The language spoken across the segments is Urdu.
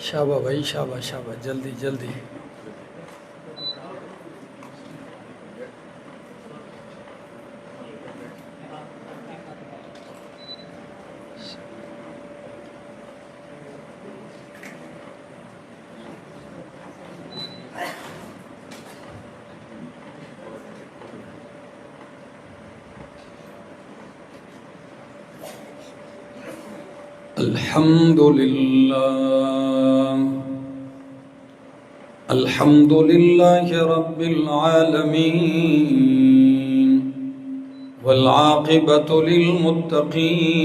شابہ بھائی، شابہ شابہ، جلدی جلدی۔ الحمد لله رب العالمين والعاقبة للمتقين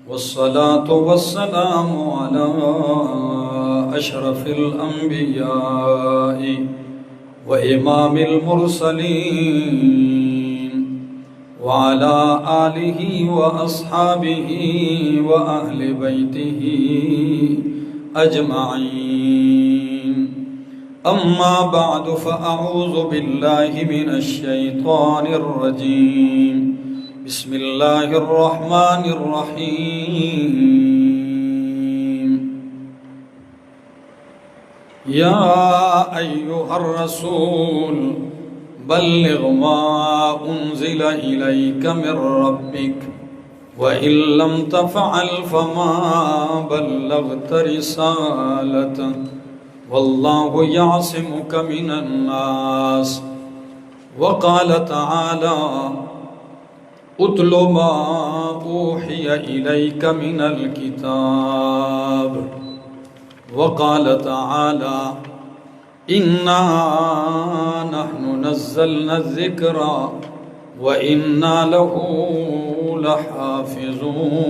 والصلاة والسلام على أشرف الأنبياء وإمام المرسلين وعلى آله وأصحابه وأهل بيته أجمعين، أما بعد فأعوذ بالله من الشيطان الرجيم، بسم الله الرحمن الرحيم، يا أيها الرسول بلغ ما أنزل إليك من ربك وإن لم تفعل فما بلغت رسالته والله يعصمك من الناس، وقال تعالى اتل ما أوحي إليك من الكتاب، وقال تعالى إنا نحن نزلنا الذكر وإنا له لحافظون،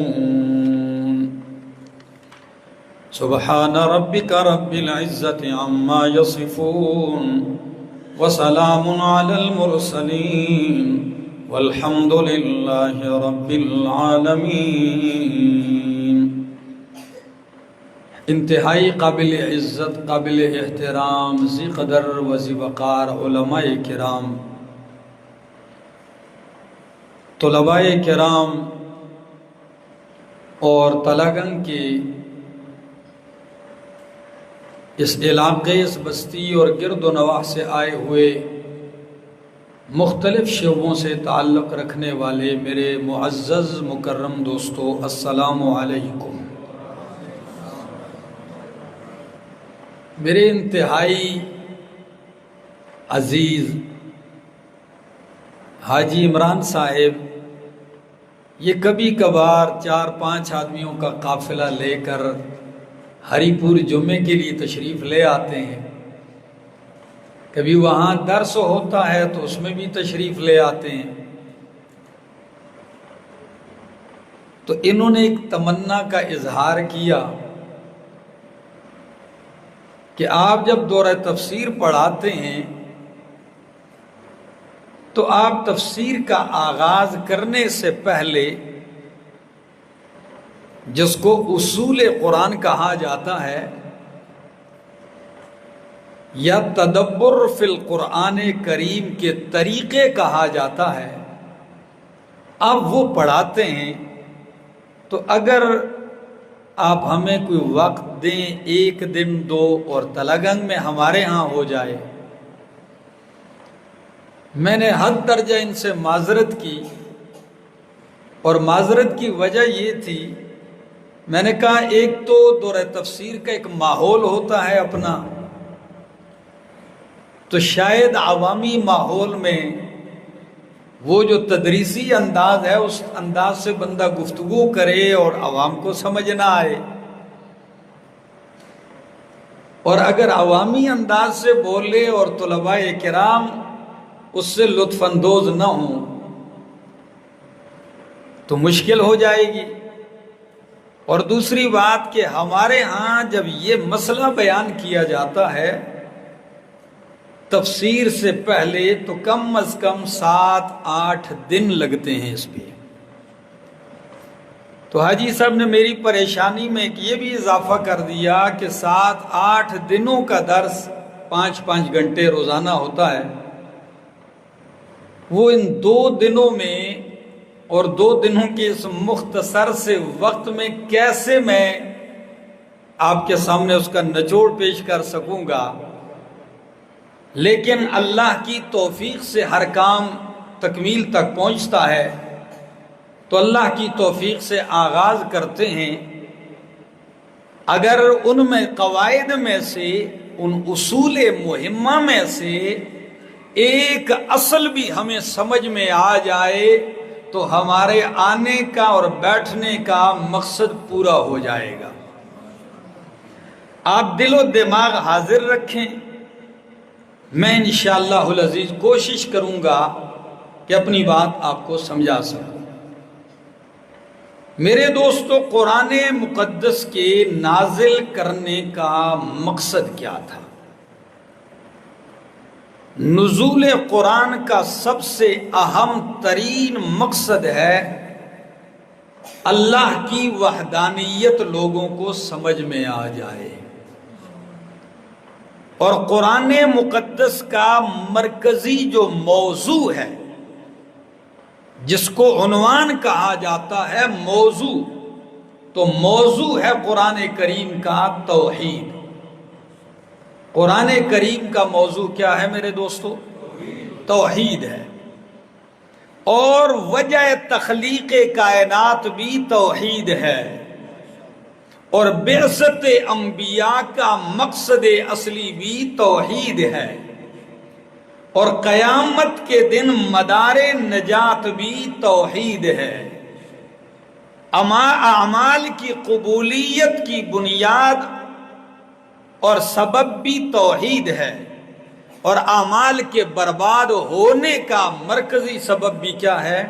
سبحان ربك رب العزة عما يصفون وسلام على المرسلين والحمد لله رب العالمين۔ انتہائی قابل عزت، قابل احترام، ذی قدر و ذی وقار علماء کرام، طلباء کرام اور تلاگنگ کے اس علاقے، اس بستی اور گرد و نواح سے آئے ہوئے مختلف شعبوں سے تعلق رکھنے والے میرے معزز مکرم دوستو، السلام علیکم۔ میرے انتہائی عزیز حاجی عمران صاحب یہ کبھی کبھار 4-5 آدمیوں کا قافلہ لے کر ہری پور جمعے کے لیے تشریف لے آتے ہیں، کبھی وہاں درس ہوتا ہے تو اس میں بھی تشریف لے آتے ہیں۔ تو انہوں نے ایک تمنا کا اظہار کیا کہ آپ جب دورہ تفسیر پڑھاتے ہیں تو آپ تفسیر کا آغاز کرنے سے پہلے جس کو اصول قرآن کہا جاتا ہے یا تدبر فی القرآن کریم کے طریقے کہا جاتا ہے، آپ وہ پڑھاتے ہیں۔ تو اگر آپ ہمیں کوئی وقت دیں، 1 دن 2 اور تلگنگ میں ہمارے ہاں ہو جائے۔ میں نے حد درجہ ان سے معذرت کی، اور معذرت کی وجہ یہ تھی، میں نے کہا ایک تو دورہ تفسیر کا ایک ماحول ہوتا ہے اپنا، تو شاید عوامی ماحول میں وہ جو تدریسی انداز ہے اس انداز سے بندہ گفتگو کرے اور عوام کو سمجھ نہ آئے، اور اگر عوامی انداز سے بولے اور طلباء کرام اس سے لطف اندوز نہ ہوں تو مشکل ہو جائے گی۔ اور دوسری بات کہ ہمارے ہاں جب یہ مسئلہ بیان کیا جاتا ہے تفسیر سے پہلے تو کم از کم 7-8 دن لگتے ہیں اس پہ۔ تو حاجی صاحب نے میری پریشانی میں یہ بھی اضافہ کر دیا کہ 7-8 دنوں کا درس 5-5 گھنٹے روزانہ ہوتا ہے، وہ ان 2 دنوں میں اور 2 دنوں کے اس مختصر سے وقت میں کیسے میں آپ کے سامنے اس کا نچوڑ پیش کر سکوں گا، لیکن اللہ کی توفیق سے ہر کام تکمیل تک پہنچتا ہے۔ تو اللہ کی توفیق سے آغاز کرتے ہیں۔ اگر ان میں قواعد میں سے، ان اصول مہمہ میں سے ایک اصل بھی ہمیں سمجھ میں آ جائے تو ہمارے آنے کا اور بیٹھنے کا مقصد پورا ہو جائے گا۔ آپ دل و دماغ حاضر رکھیں، میں انشاءاللہ العزیز کوشش کروں گا کہ اپنی بات آپ کو سمجھا سکوں۔ میرے دوستو، قرآن مقدس کے نازل کرنے کا مقصد کیا تھا؟ نزول قرآن کا سب سے اہم ترین مقصد ہے اللہ کی وحدانیت لوگوں کو سمجھ میں آ جائے، اور قرآن مقدس کا مرکزی جو موضوع ہے، جس کو عنوان کہا جاتا ہے موضوع، تو موضوع ہے قرآن کریم کا توحید۔ قرآن کریم کا موضوع کیا ہے میرے دوستو؟ توحید ہے۔ اور وجہ تخلیق کائنات بھی توحید ہے، اور بعثت انبیاء کا مقصد اصلی بھی توحید ہے، اور قیامت کے دن مدار نجات بھی توحید ہے۔ اعمال کی قبولیت کی بنیاد اور سبب بھی توحید ہے، اور اعمال کے برباد ہونے کا مرکزی سبب بھی کیا ہے؟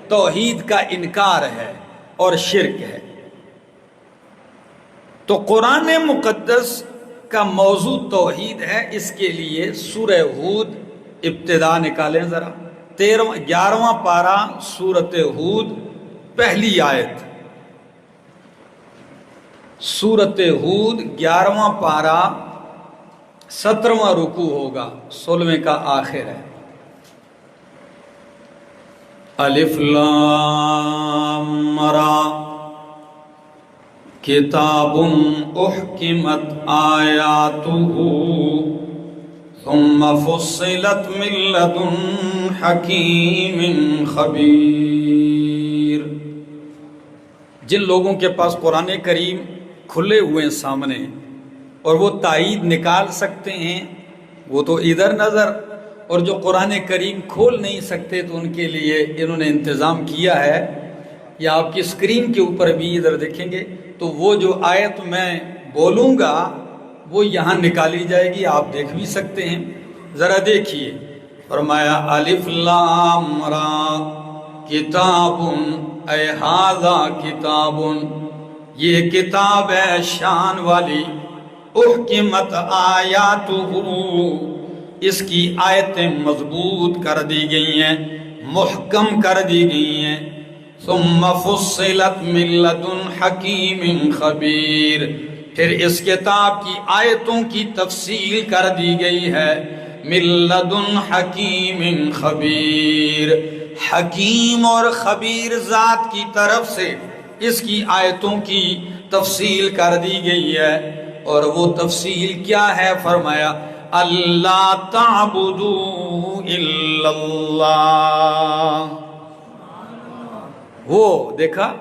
توحید کا انکار ہے اور شرک ہے۔ تو قرآن مقدس کا موضوع توحید ہے۔ اس کے لیے سورہ ہود ابتدا نکالیں ذرا، 11واں پارہ سورۃ ہود، پہلی آیت۔ سورۃ ہود 11واں پارہ 17واں رکوع ہوگا، 16ویں کا آخر ہے۔ الف لام را کتاب احکمت آیاتہ ثم فصلت من لدن حکیم خبیر۔ جن لوگوں کے پاس قرآن کریم کھلے ہوئے ہیں سامنے اور وہ تائید نکال سکتے ہیں، وہ تو ادھر نظر، اور جو قرآن کریم کھول نہیں سکتے تو ان کے لیے انہوں نے انتظام کیا ہے، یا آپ کی اسکرین کے اوپر بھی ادھر دیکھیں گے تو وہ جو آیت میں بولوں گا وہ یہاں نکالی جائے گی، آپ دیکھ بھی سکتے ہیں۔ ذرا دیکھیے، فرمایا الف لام را کتاب اے ھذا کتاب، یہ کتاب ہے شان والی، احکمت آیاتہ، اس کی آیتیں مضبوط کر دی گئی ہیں، محکم کر دی گئی ہیں۔ ثم فصلت من لدن حکیم خبیر، پھر اس کتاب کی آیتوں کی تفصیل کر دی گئی ہے، من لدن حکیم خبیر، حکیم اور خبیر ذات کی طرف سے اس کی آیتوں کی تفصیل کر دی گئی ہے۔ اور وہ تفصیل کیا ہے؟ فرمایا اللہ تعبدوا الا اللہ۔ وہ دیکھا،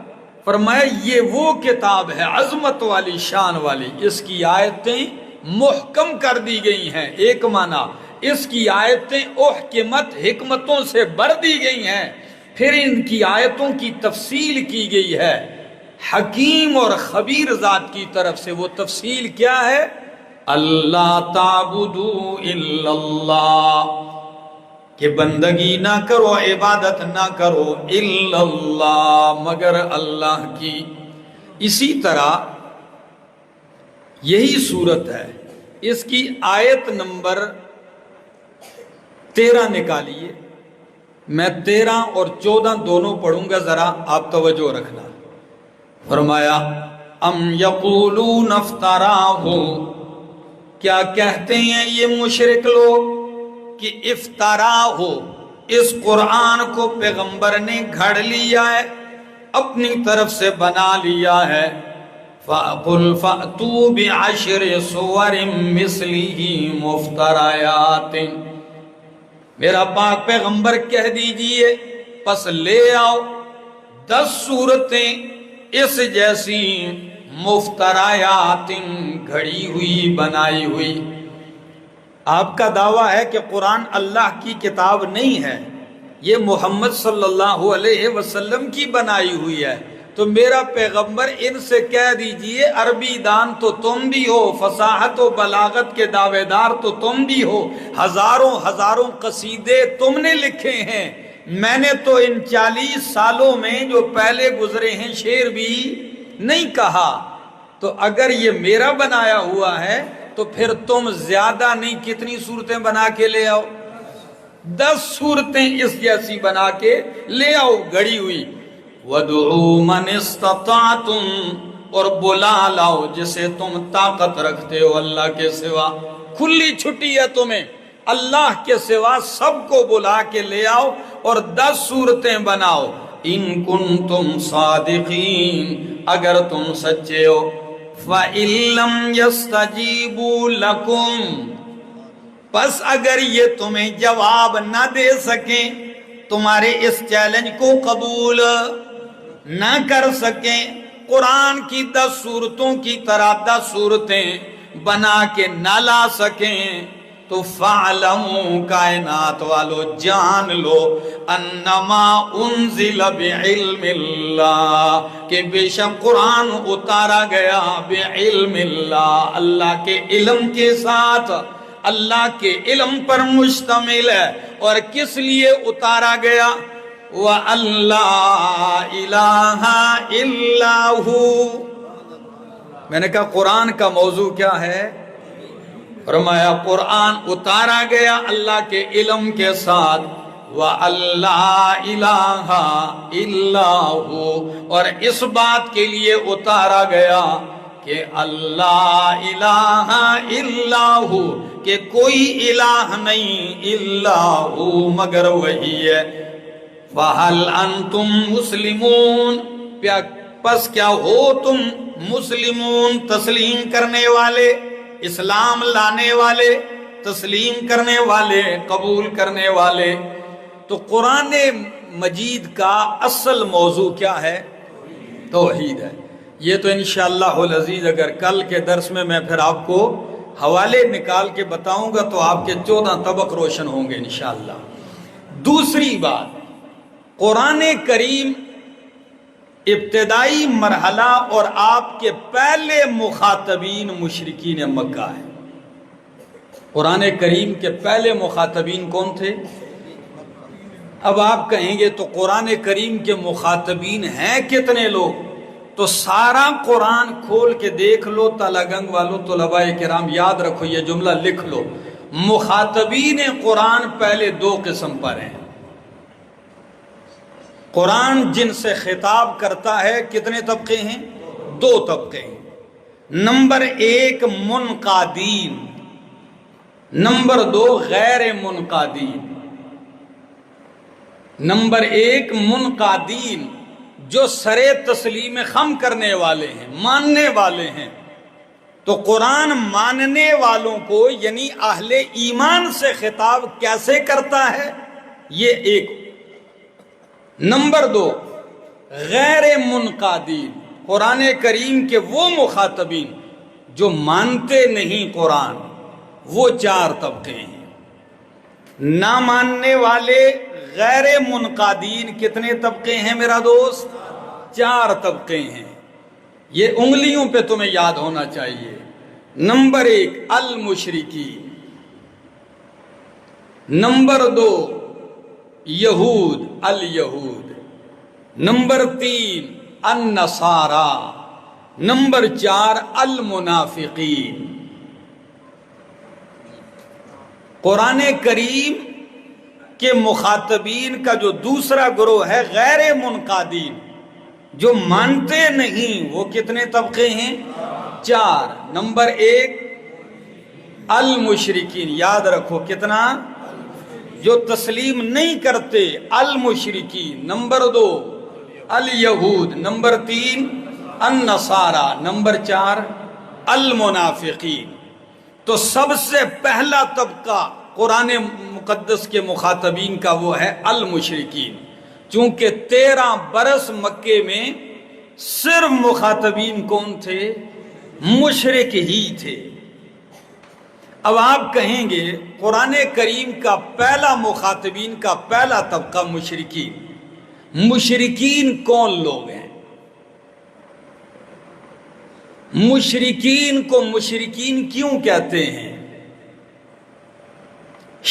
فرمایا یہ وہ کتاب ہے عظمت والی، شان والی، اس کی آیتیں محکم کر دی گئی ہیں۔ ایک معنی، اس کی آیتیں احکمت، حکمتوں سے بھر دی گئی ہیں، پھر ان کی آیتوں کی تفصیل کی گئی ہے حکیم اور خبیر ذات کی طرف سے۔ وہ تفصیل کیا ہے؟ اللہ تعبدوا الا اللہ، کہ بندگی نہ کرو، عبادت نہ کرو، الا اللہ، مگر اللہ کی۔ اسی طرح یہی صورت ہے، اس کی آیت نمبر 13 نکالیے، میں 13 اور 14 دونوں پڑھوں گا، ذرا آپ توجہ رکھنا۔ فرمایا ام یقولون افتراہ، کیا کہتے ہیں یہ مشرک لوگ کہ افطرا ہو، اس قرآن کو پیغمبر نے گھڑ لیا ہے، اپنی طرف سے بنا لیا ہے۔ فَقُلْ فَأْتُوا بِعَشْرِ صُوَرٍ مِثْلِهِ مُفْتَرَيَاتٍ، میرا پاک پیغمبر کہہ دیجئے پس لے آؤ 10 صورتیں اس جیسی مفترایات، گھڑی ہوئی بنائی ہوئی۔ آپ کا دعویٰ ہے کہ قرآن اللہ کی کتاب نہیں ہے، یہ محمد صلی اللہ علیہ وسلم کی بنائی ہوئی ہے، تو میرا پیغمبر ان سے کہہ دیجئے عربی دان تو تم بھی ہو، فصاحت و بلاغت کے دعوے دار تو تم بھی ہو، ہزاروں قصیدے تم نے لکھے ہیں، میں نے تو ان 40 سالوں میں جو پہلے گزرے ہیں شعر بھی نہیں کہا، تو اگر یہ میرا بنایا ہوا ہے تو پھر تم زیادہ نہیں کتنی صورتیں بنا کے لے آؤ، 10 صورتیں اس جیسی بنا کے لے آؤ گھڑی ہوئی۔ وَدْعُوا مَنِ اسْتَطَعْتُمْ، اور بلا لاؤ جسے تم طاقت رکھتے ہو اللہ کے سوا، کھلی چھٹی ہے تمہیں، اللہ کے سوا سب کو بلا کے لے آؤ اور 10 صورتیں بناؤ، ان کنتم صادقین، اگر تم سچے ہو۔ فَإِن لَّمْ يَسْتَجِيبُوا لَكُمْ، پس اگر یہ تمہیں جواب نہ دے سکیں، تمہارے اس چیلنج کو قبول نہ کر سکیں، قرآن کی 10 صورتوں کی طرح 10 صورتیں بنا کے نہ لا سکیں، تو فَاعْلَمُوا، کائنات والو جان لو، انما انزل بعلم اللہ، کہ بے شک قرآن اتارا گیا بعلم اللہ، اللہ کے علم کے ساتھ، اللہ کے علم پر مشتمل ہے، اور کس لیے اتارا گیا؟ وَأَن لَا إِلَٰهَ إِلَّا هُوَ، میں نے کہا قرآن کا موضوع کیا ہے؟ فرمایا قرآن اتارا گیا اللہ کے علم کے ساتھ، وَأَن لَا إِلَٰهَ إِلَّا هُوَ، اور اس بات کے لیے اتارا گیا کہ اللہ الہ الا ہو، کہ کوئی الہ نہیں الا ہو مگر وہی ہے۔ فَهَلْ أَنْتُمْ مُسْلِمُونَ، پس کیا ہو تم مسلمون، تسلیم کرنے والے، اسلام لانے والے، تسلیم کرنے والے، قبول کرنے والے؟ تو قرآن مجید کا اصل موضوع کیا ہے؟ توحید ہے۔ یہ تو انشاءاللہ العزیز اگر کل کے درس میں پھر آپ کو حوالے نکال کے بتاؤں گا تو آپ کے 14 طبق روشن ہوں گے انشاءاللہ۔ دوسری بات، قرآن کریم ابتدائی مرحلہ اور آپ کے پہلے مخاطبین مشرکین مکہ ہیں۔ قرآن کریم کے پہلے مخاطبین کون تھے؟ اب آپ کہیں گے تو قرآن کریم کے مخاطبین ہیں کتنے لوگ؟ تو سارا قرآن کھول کے دیکھ لو، تالا گنگ والو، طلباء کرام یاد رکھو، یہ جملہ لکھ لو، مخاطبین قرآن پہلے 2 قسم پر ہیں۔ قرآن جن سے خطاب کرتا ہے کتنے طبقے ہیں؟ 2 طبقے ہیں۔ نمبر 1 منقادین، نمبر 2 غیر منقادین۔ نمبر 1 منقادین، جو سرے تسلیم خم کرنے والے ہیں، ماننے والے ہیں۔ تو قرآن ماننے والوں کو یعنی اہل ایمان سے خطاب کیسے کرتا ہے، یہ ایک۔ نمبر 2 غیر منقادین، قرآن کریم کے وہ مخاطبین جو مانتے نہیں قرآن، وہ 4 طبقے ہیں۔ نہ ماننے والے غیر منقادین کتنے طبقے ہیں میرا دوست؟ 4 طبقے ہیں۔ یہ انگلیوں پہ تمہیں یاد ہونا چاہیے۔ نمبر 1 المشرکین، نمبر 2 یہود الیہود، نمبر 3 النصارا، نمبر 4 المنافقین۔ قرآن کریم کے مخاطبین کا جو دوسرا گروہ ہے غیر منقادین، جو مانتے نہیں، وہ کتنے طبقے ہیں؟ 4۔ نمبر 1 المشرکین، یاد رکھو کتنا؟ جو تسلیم نہیں کرتے، المشرکین۔ نمبر 2 الیہود، نمبر 3 النصارى، نمبر 4 المنافقین۔ تو سب سے پہلا طبقہ قرآن مقدس کے مخاطبین کا وہ ہے المشرکین، چونکہ 13 برس مکے میں صرف مخاطبین کون تھے؟ مشرک ہی تھے۔ اب آپ کہیں گے قرآن کریم کا پہلا مخاطبین کا پہلا طبقہ مشرکین، مشرکین کون لوگ ہیں؟ مشرکین کو مشرکین کیوں کہتے ہیں؟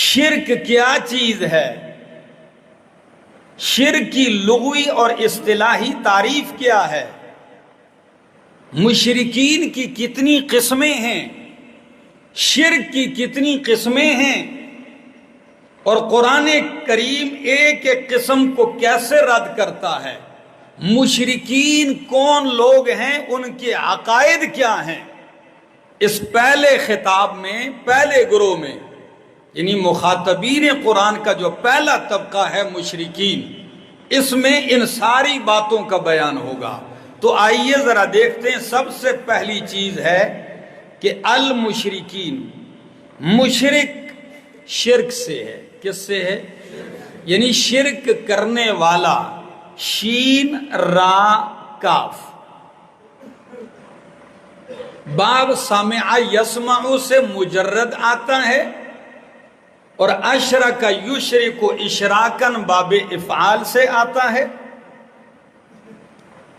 شرک کیا چیز ہے؟ شرک کی لغوی اور اصطلاحی تعریف کیا ہے؟ مشرکین کی کتنی قسمیں ہیں؟ شرک کی کتنی قسمیں ہیں؟ اور قرآن کریم ایک ایک قسم کو کیسے رد کرتا ہے؟ مشرکین کون لوگ ہیں؟ ان کے عقائد کیا ہیں؟ اس پہلے خطاب میں، پہلے گروہ میں، یعنی مخاطبین قرآن کا جو پہلا طبقہ ہے مشرکین، اس میں ان ساری باتوں کا بیان ہوگا۔ تو آئیے ذرا دیکھتے ہیں۔ سب سے پہلی چیز ہے کہ المشرکین، مشرک شرک سے ہے۔ کس سے ہے؟ یعنی شرک کرنے والا، شین را کاف، باب سامع یسمع سے مجرد آتا ہے، اور اشرک یشرک اشراکن باب افعال سے آتا ہے۔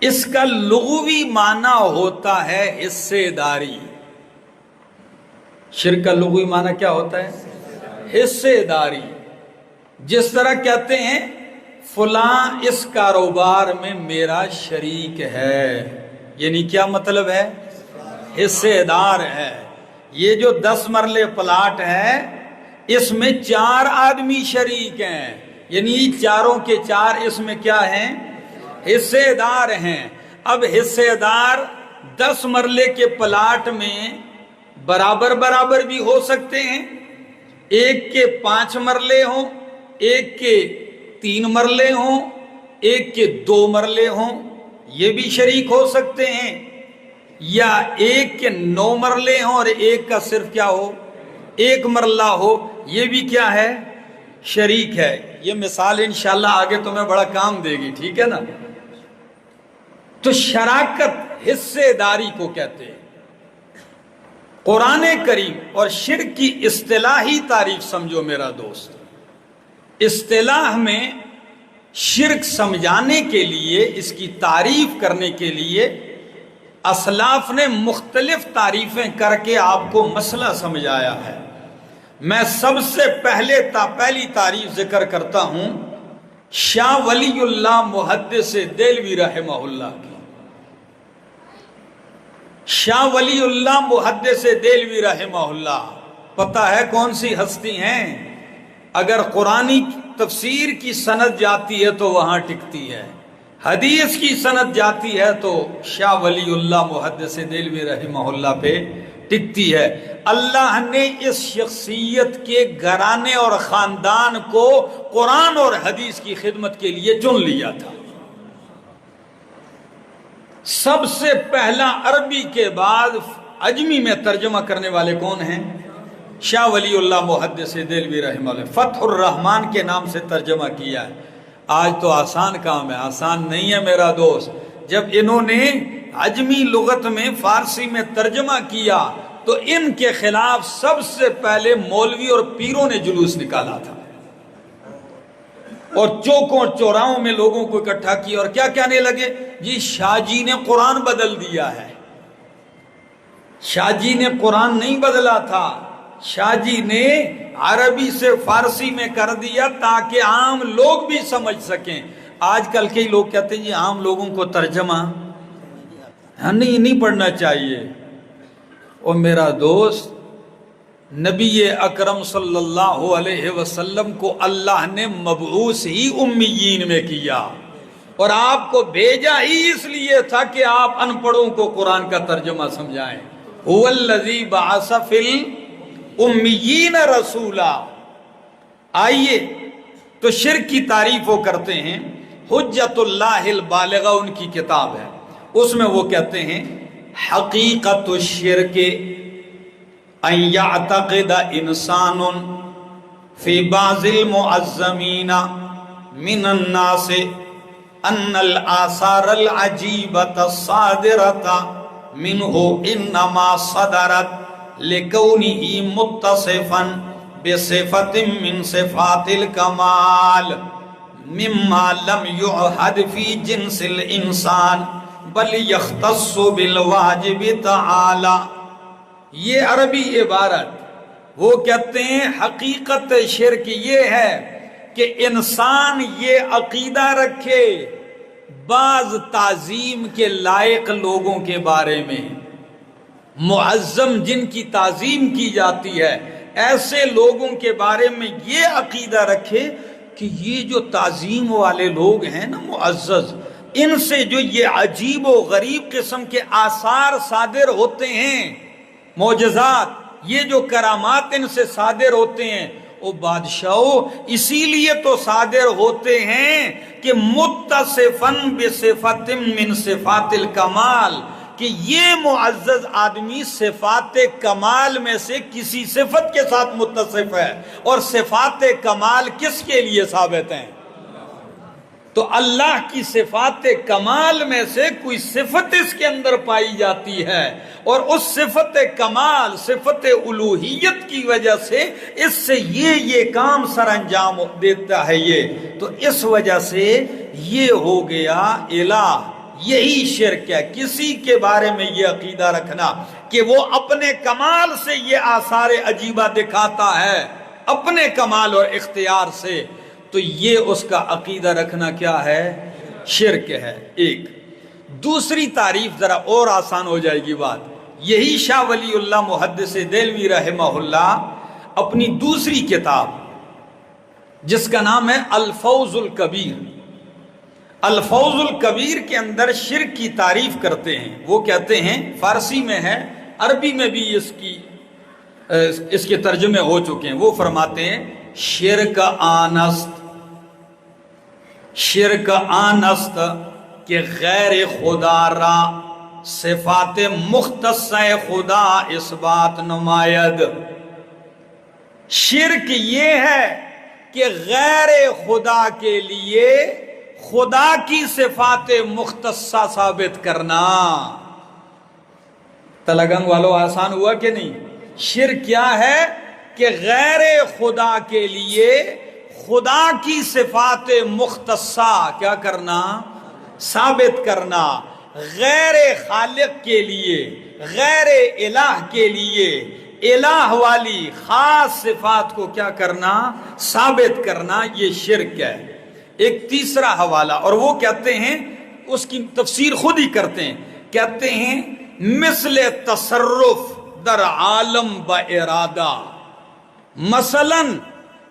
اس کا لغوی معنی ہوتا ہے حصے داری۔ شرک کا لغوی معنی کیا ہوتا ہے؟ حصے داری۔ جس طرح کہتے ہیں فلاں اس کاروبار میں میرا شریک ہے، یعنی کیا مطلب ہے؟ حصے دار ہے۔ یہ جو 10 مرلے پلاٹ ہے، اس میں 4 آدمی شریک ہیں، یعنی چاروں کے 4 اس میں کیا ہیں؟ حصے دار ہیں۔ اب حصے دار 10 مرلے کے پلاٹ میں برابر برابر بھی ہو سکتے ہیں، ایک کے 5 مرلے ہوں، ایک کے 3 مرلے ہوں، ایک کے 2 مرلے ہوں، یہ بھی شریک ہو سکتے ہیں، یا ایک کے 9 مرلے ہوں اور ایک کا صرف کیا ہو؟ 1 مرلہ ہو، یہ بھی کیا ہے؟ شریک ہے۔ یہ مثال انشاءاللہ آگے تمہیں بڑا کام دے گی، ٹھیک ہے نا؟ تو شراکت حصے داری کو کہتے ہیں۔ قرآن کریم اور شرک کی اصطلاحی تعریف سمجھو میرا دوست۔ اصطلاح میں شرک سمجھانے کے لیے، اس کی تعریف کرنے کے لیے اسلاف نے مختلف تعریفیں کر کے آپ کو مسئلہ سمجھایا ہے۔ میں سب سے پہلی تعریف ذکر کرتا ہوں شاہ ولی اللہ محدث دہلوی رحمہ اللہ کی۔ شاہ ولی اللہ محدث دہلوی رحمہ اللہ، پتہ ہے کون سی ہستی ہیں؟ اگر قرآنی تفسیر کی سند جاتی ہے تو وہاں ٹکتی ہے، حدیث کی سند جاتی ہے تو شاہ ولی اللہ محدث دہلوی رحمہ اللہ پہ ٹکتی ہے۔ اللہ نے اس شخصیت کے گھرانے اور خاندان کو قرآن اور حدیث کی خدمت کے لیے چن لیا تھا۔ سب سے پہلا عربی کے بعد عجمی میں ترجمہ کرنے والے کون ہیں؟ شاہ ولی اللہ محدث دہلوی رحمہ اللہ، فتح الرحمن کے نام سے ترجمہ کیا ہے۔ آج تو آسان کام ہے، آسان نہیں ہے میرا دوست۔ جب انہوں نے عجمی لغت میں فارسی میں ترجمہ کیا تو ان کے خلاف سب سے پہلے مولوی اور پیروں نے جلوس نکالا تھا، اور چوکوں چوراہوں میں لوگوں کو اکٹھا کیا، اور کیا کہنے لگے؟ جی شاہ جی نے قرآن بدل دیا ہے۔ شاہ جی نے قرآن نہیں بدلا تھا، شاہ جی نے عربی سے فارسی میں کر دیا تاکہ عام لوگ بھی سمجھ سکیں۔ آج کل کے لوگ کہتے ہیں جی عام لوگوں کو ترجمہ نہیں پڑھنا چاہیے۔ اور میرا دوست، نبی اکرم صلی اللہ علیہ وسلم کو اللہ نے مبعوث ہی امیین میں کیا، اور آپ کو بھیجا ہی اس لیے تھا کہ آپ ان پڑھوں کو قرآن کا ترجمہ سمجھائیں۔ هو الذی بعث فی الامیین رسولا۔ آئیے تو شرک کی تعریف وہ کرتے ہیں۔ حجت اللہ البالغہ ان کی کتاب ہے، اس میں وہ کہتے ہیں حقیقت الشرک ان یعتقد انسان فی بعض المعظمین من الناس ان الآثار العجیبۃ الصادرۃ منہ انما صدرت لکونہ متصفا بصفت من صفات الکمال مما لم یعہد فی جنس الانسان بل یختص بالواجب تعالی. یہ عربی عبارت وہ کہتے ہیں حقیقت شرک یہ ہے کہ انسان یہ عقیدہ رکھے بعض تعظیم کے لائق لوگوں کے بارے میں، معظم جن کی تعظیم کی جاتی ہے ایسے لوگوں کے بارے میں یہ عقیدہ رکھے کہ یہ جو تعظیم والے لوگ ہیں نا معزز، ان سے جو یہ عجیب و غریب قسم کے آثار صادر ہوتے ہیں، معجزات، یہ جو کرامات ان سے صادر ہوتے ہیں، وہ بادشاہوں اسی لیے تو صادر ہوتے ہیں کہ متصفاً بصفت من صفات الکمال، کہ یہ معزز آدمی صفات کمال میں سے کسی صفت کے ساتھ متصف ہے، اور صفات کمال کس کے لیے ثابت ہیں؟ تو اللہ کی صفات کمال میں سے کوئی صفت اس کے اندر پائی جاتی ہے، اور اس صفت کمال، صفت الوہیت کی وجہ سے اس سے یہ کام سر انجام دیتا ہے یہ، تو اس وجہ سے یہ ہو گیا الہ. یہی شرک ہے، کسی کے بارے میں یہ عقیدہ رکھنا کہ وہ اپنے کمال سے یہ آثار عجیبہ دکھاتا ہے، اپنے کمال اور اختیار سے، تو یہ اس کا عقیدہ رکھنا کیا ہے؟ شرک ہے. ایک دوسری تعریف ذرا اور آسان ہو جائے گی بات. یہی شاہ ولی اللہ محدث دہلوی رحمہ اللہ اپنی دوسری کتاب جس کا نام ہے الفوز الکبیر، الفوز الکبیر کے اندر شرک کی تعریف کرتے ہیں. وہ کہتے ہیں، فارسی میں ہے، عربی میں بھی اس کے ترجمے ہو چکے ہیں. وہ فرماتے ہیں شرک آنست کہ غیر خدا را صفات مختص خدا اس بات نماید. شرک یہ ہے کہ غیر خدا کے لیے خدا کی صفات مختصہ ثابت کرنا. تلگنگ والو آسان ہوا کہ نہیں؟ شرک کیا ہے کہ غیر خدا کے لیے خدا کی صفات مختصہ کیا کرنا؟ ثابت کرنا. غیر خالق کے لیے، غیر الہ کے لیے الہ والی خاص صفات کو کیا کرنا؟ ثابت کرنا. یہ شرک ہے. ایک تیسرا حوالہ، اور وہ کہتے ہیں، اس کی تفسیر خود ہی کرتے ہیں، کہتے ہیں مثل تصرف در عالم با ارادہ. مثلاً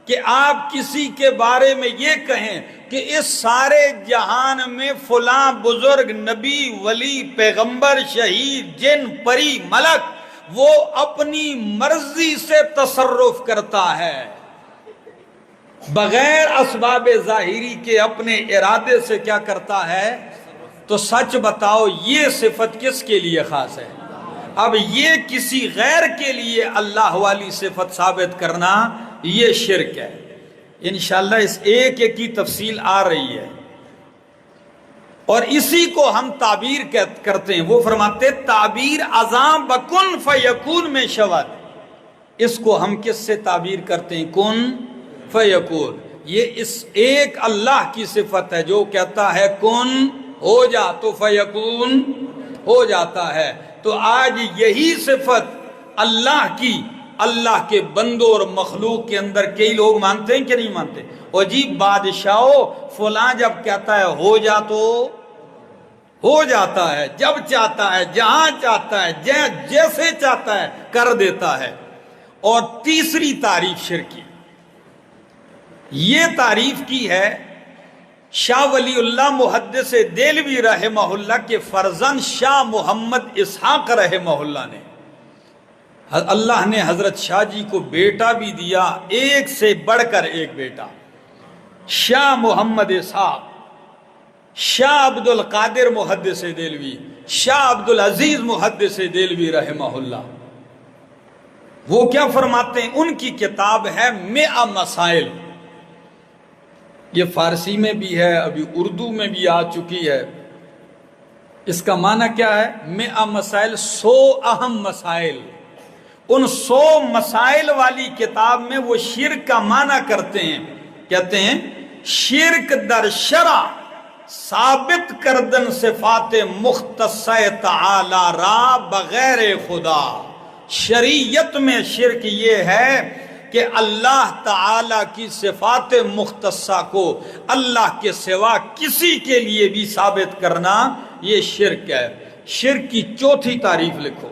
کہ آپ کسی کے بارے میں یہ کہیں کہ اس سارے جہان میں فلاں بزرگ، نبی، ولی، پیغمبر، شہید، جن، پری، ملک وہ اپنی مرضی سے تصرف کرتا ہے، بغیر اسباب ظاہری کے اپنے ارادے سے کیا کرتا ہے؟ تو سچ بتاؤ یہ صفت کس کے لیے خاص ہے؟ اب یہ کسی غیر کے لیے اللہ والی صفت ثابت کرنا یہ شرک ہے. انشاءاللہ اس ایک کی تفصیل آ رہی ہے، اور اسی کو ہم تعبیر کرتے ہیں. وہ فرماتے تعبیر ازاں بکن فیکون میں شود. اس کو ہم کس سے تعبیر کرتے ہیں؟ کن فیکون. یہ اس ایک اللہ کی صفت ہے جو کہتا ہے کن ہو جا تو فیکون ہو جاتا ہے. تو آج یہی صفت اللہ کی، اللہ کے بندوں اور مخلوق کے اندر کئی لوگ مانتے ہیں کہ نہیں مانتے؟ اور جی بادشاہو فلاں جب کہتا ہے ہو جا تو ہو جاتا ہے، جب چاہتا ہے، جہاں چاہتا ہے، جیسے چاہتا ہے کر دیتا ہے. اور تیسری تعریف شرکی، یہ تعریف کی ہے شاہ ولی اللہ محدث دہلوی رحمہ اللہ کے فرزند شاہ محمد اسحاق رحمہ اللہ نے. اللہ نے حضرت شاہ جی کو بیٹا بھی دیا، ایک سے بڑھ کر ایک بیٹا، شاہ محمد اسحاق. شاہ عبد القادر محدث دہلوی، شاہ عبد العزیز محدث دہلوی رحمہ اللہ، وہ کیا فرماتے ہیں؟ ان کی کتاب ہے 100 مسائل، یہ فارسی میں بھی ہے، ابھی اردو میں بھی آ چکی ہے۔ اس کا معنی کیا ہے؟ 100 مسائل، 100 اہم مسائل۔ ان 100 مسائل والی کتاب میں وہ شرک کا معنی کرتے ہیں، کہتے ہیں شرک در شرع ثابت کردن صفات مختصہ تعالی را بغیر خدا۔ شریعت میں شرک یہ ہے کہ اللہ تعالی کی صفات مختصہ کو اللہ کے سوا کسی کے لیے بھی ثابت کرنا، یہ شرک ہے۔ شرک کی چوتھی تعریف لکھو۔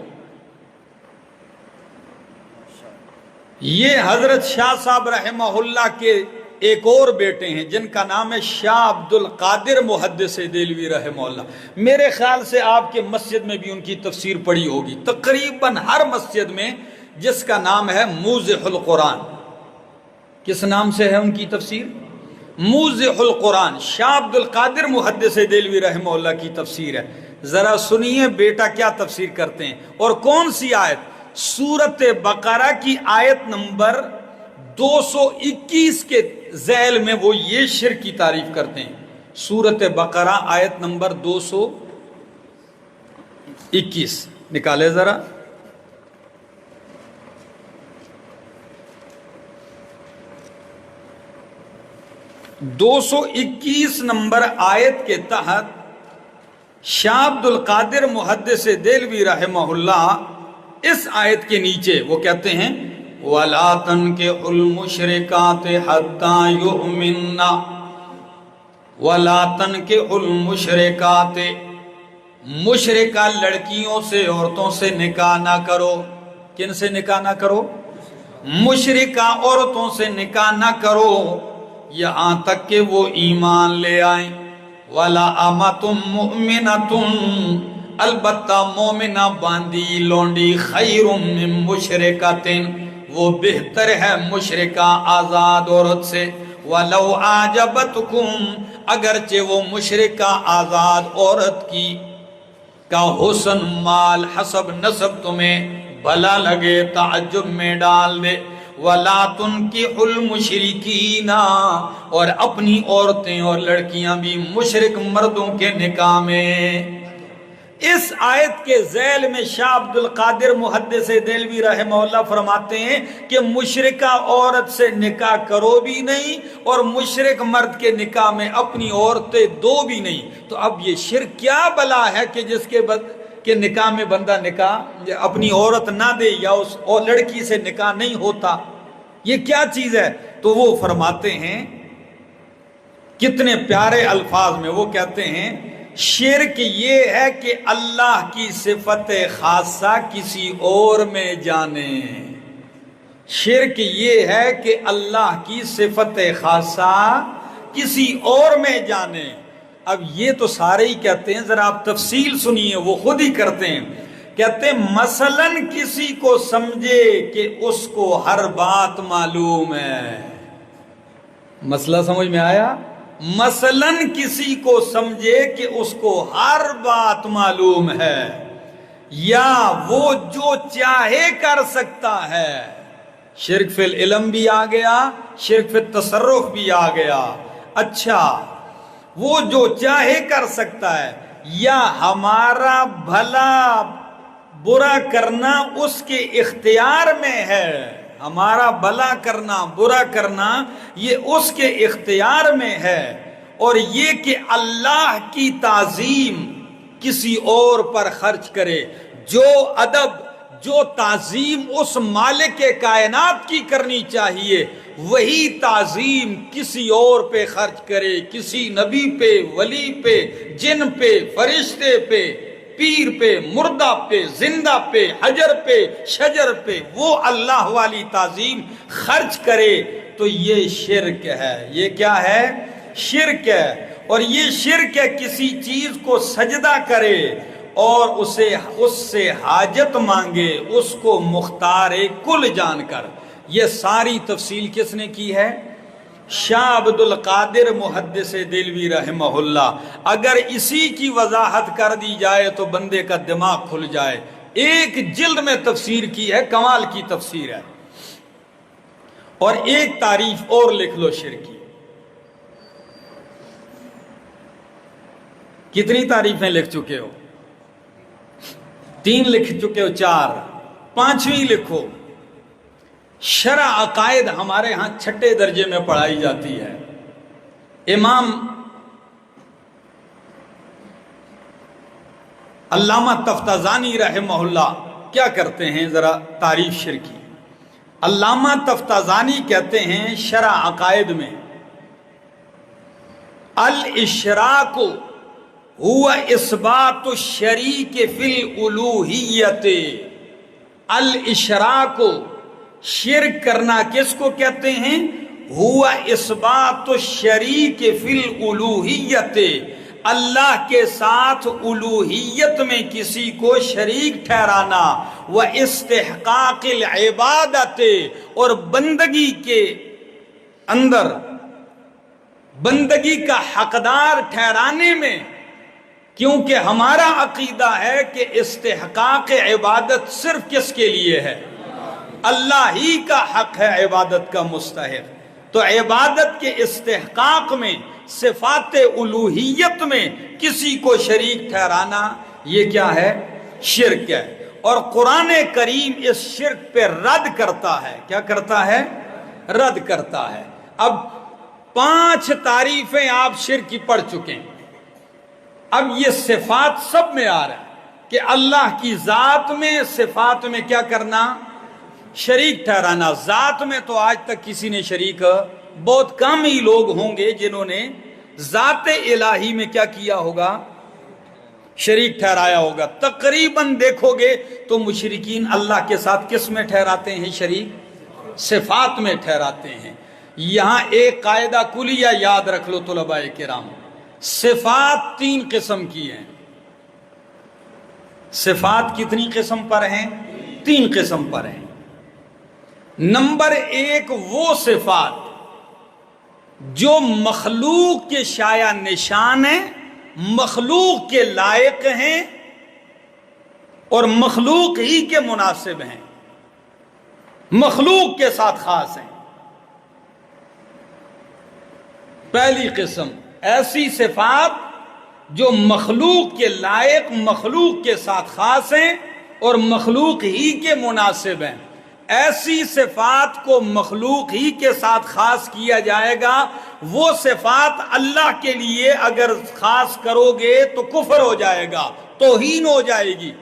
یہ حضرت شاہ صاحب رحمہ اللہ کے ایک اور بیٹے ہیں جن کا نام ہے شاہ عبد القادر محدث دہلوی رحمہ اللہ۔ میرے خیال سے آپ کے مسجد میں بھی ان کی تفسیر پڑھی ہوگی، تقریباً ہر مسجد میں، جس کا نام ہے موضح القرآن۔ کس نام سے ہے ان کی تفسیر؟ موضح القرآن، شاہ عبد القادر محدث دہلوی رحمہ اللہ کی تفسیر ہے۔ ذرا سنیے بیٹا کیا تفسیر کرتے ہیں، اور کون سی آیت؟ سورۃ بقرہ کی آیت نمبر 221 کے ذیل میں وہ یہ شرک کی تعریف کرتے ہیں۔ سورۃ بقرہ آیت نمبر 221 نکالے ذرا۔ دو سو 21 نمبر آیت کے تحت شاہ عبد القادر محدث دہلوی رحمہ اللہ اس آیت کے نیچے وہ کہتے ہیں وَلَا تَنْكِحُوا الْمُشْرِكَاتِ حَتَّى يُؤْمِنَّ، وَلَا تَنْكِحُوا الْمُشْرِكَاتِ، مشرکہ لڑکیوں سے، عورتوں سے نکاح نہ کرو۔ کن سے نکاح نہ کرو؟ مشرکہ عورتوں سے نکاح نہ کرو یہاں تک کہ وہ ایمان لے آئیں۔ وَلَا أَمَةٌ مُؤْمِنَةٌ، البتہ مومنہ باندی لونڈی خیر من مشرکۃ، وہ بہتر ہے مشرکہ آزاد عورت سے۔ وَلَوْ أَعْجَبَتْكُمْ، اگرچہ وہ مشرکہ آزاد عورت کی کا حسن، مال، حسب، نسب تمہیں بھلا لگے، تعجب میں ڈال دے۔ وَلَا تُنْكِحُوا الْمُشْرِكِينَ، اور اپنی عورتیں اور لڑکیاں بھی مشرک مردوں کے نکاح میں۔ اس آیت کے ذیل میں شاہ عبد القادر محدث دہلوی رحمہ اللہ فرماتے ہیں کہ مشرکہ عورت سے نکاح کرو بھی نہیں، اور مشرک مرد کے نکاح میں اپنی عورتیں دو بھی نہیں۔ تو اب یہ شرک کیا بلا ہے کہ جس کے نکاح میں بندہ نکاح اپنی عورت نہ دے، یا اس اور لڑکی سے نکاح نہیں ہوتا؟ یہ کیا چیز ہے؟ تو وہ فرماتے ہیں کتنے پیارے الفاظ میں، وہ کہتے ہیں شرک یہ ہے کہ اللہ کی صفت خاصہ کسی اور میں جانے۔ شرک یہ ہے کہ اللہ کی صفت خاصہ کسی اور میں جانے۔ اب یہ تو سارے ہی کہتے ہیں، ذرا آپ تفصیل سنیے، وہ خود ہی کرتے ہیں، کہتے ہیں مثلاً کسی کو سمجھے کہ اس کو ہر بات معلوم ہے۔ مسئلہ سمجھ میں آیا؟ مثلاً کسی کو سمجھے کہ اس کو ہر بات معلوم ہے، یا وہ جو چاہے کر سکتا ہے۔ شرک فی العلم بھی آ گیا، شرک فی التصرف بھی آ گیا۔ اچھا، وہ جو چاہے کر سکتا ہے، یا ہمارا بھلا برا کرنا اس کے اختیار میں ہے۔ ہمارا بھلا کرنا برا کرنا یہ اس کے اختیار میں ہے۔ اور یہ کہ اللہ کی تعظیم کسی اور پر خرچ کرے، جو ادب، جو تعظیم اس مالک کائنات کی کرنی چاہیے، وہی تعظیم کسی اور پہ خرچ کرے، کسی نبی پہ، ولی پہ، جن پہ، فرشتے پہ، پیر پہ، مردہ پہ، زندہ پہ، حجر پہ، شجر پہ، وہ اللہ والی تعظیم خرچ کرے، تو یہ شرک ہے۔ یہ کیا ہے؟ شرک ہے۔ اور یہ شرک ہے کسی چیز کو سجدہ کرے اور اس سے حاجت مانگے، اس کو مختار کل جان کر۔ یہ ساری تفصیل کس نے کی ہے؟ شاہ عبد القادر محدث دہلوی رحمہ اللہ، اگر اسی کی وضاحت کر دی جائے تو بندے کا دماغ کھل جائے۔ ایک جلد میں تفسیر کی ہے، کمال کی تفسیر ہے۔ اور ایک تعریف اور لکھ لو شرک کی۔ کتنی تعریفیں لکھ چکے ہو؟ 3 لکھ چکے ہو، 4، 5ویں لکھو۔ شرع عقائد ہمارے ہاں 6 درجے میں پڑھائی جاتی ہے۔ امام علامہ تفتازانی رحمہ اللہ کیا کرتے ہیں، ذرا تعریف شرکی۔ علامہ تفتازانی کہتے ہیں شرع عقائد میں الاشراک هو اثبات الشریک فی الالوہیت۔ الاشراک، شرک کرنا کس کو کہتے ہیں؟ ہوا اثبات الشریک فی الالوہیت، اللہ کے ساتھ الوہیت میں کسی کو شریک ٹھہرانا، و استحقاق العبادت، اور بندگی کے اندر بندگی کا حقدار ٹھہرانے میں، کیونکہ ہمارا عقیدہ ہے کہ استحقاق عبادت صرف کس کے لیے ہے؟ اللہ ہی کا حق ہے عبادت کا مستحق۔ تو عبادت کے استحقاق میں، صفات الوہیت میں کسی کو شریک ٹھہرانا، یہ کیا ہے؟ شرک ہے۔ اور قرآن کریم اس شرک پہ رد کرتا ہے۔ کیا کرتا ہے؟ رد کرتا ہے۔ اب 5 تعریفیں آپ شرک کی پڑھ چکے ہیں۔ اب یہ صفات سب میں آ رہا ہے کہ اللہ کی ذات میں، صفات میں کیا کرنا؟ شریک ٹھہرانا۔ ذات میں تو آج تک کسی نے شریک، بہت کم ہی لوگ ہوں گے جنہوں نے ذات الہی میں کیا کیا ہوگا؟ شریک ٹھہرایا ہوگا۔ تقریباً دیکھو گے تو مشرکین اللہ کے ساتھ کس میں ٹھہراتے ہیں شریک؟ صفات میں ٹھہراتے ہیں۔ یہاں ایک قاعدہ کلیہ یاد رکھ لو طلباء کرام، صفات 3 قسم کی ہیں۔ صفات کتنی قسم پر ہیں؟ 3 قسم پر ہیں۔ نمبر 1 وہ صفات جو مخلوق کے شایع نشان ہیں، مخلوق کے لائق ہیں اور مخلوق ہی کے مناسب ہیں، مخلوق کے ساتھ خاص ہیں۔ پہلی قسم ایسی صفات جو مخلوق کے لائق، مخلوق کے ساتھ خاص ہیں اور مخلوق ہی کے مناسب ہیں۔ ایسی صفات کو مخلوق ہی کے ساتھ خاص کیا جائے گا۔ وہ صفات اللہ کے لیے اگر خاص کرو گے تو کفر ہو جائے گا، توہین ہو جائے گی۔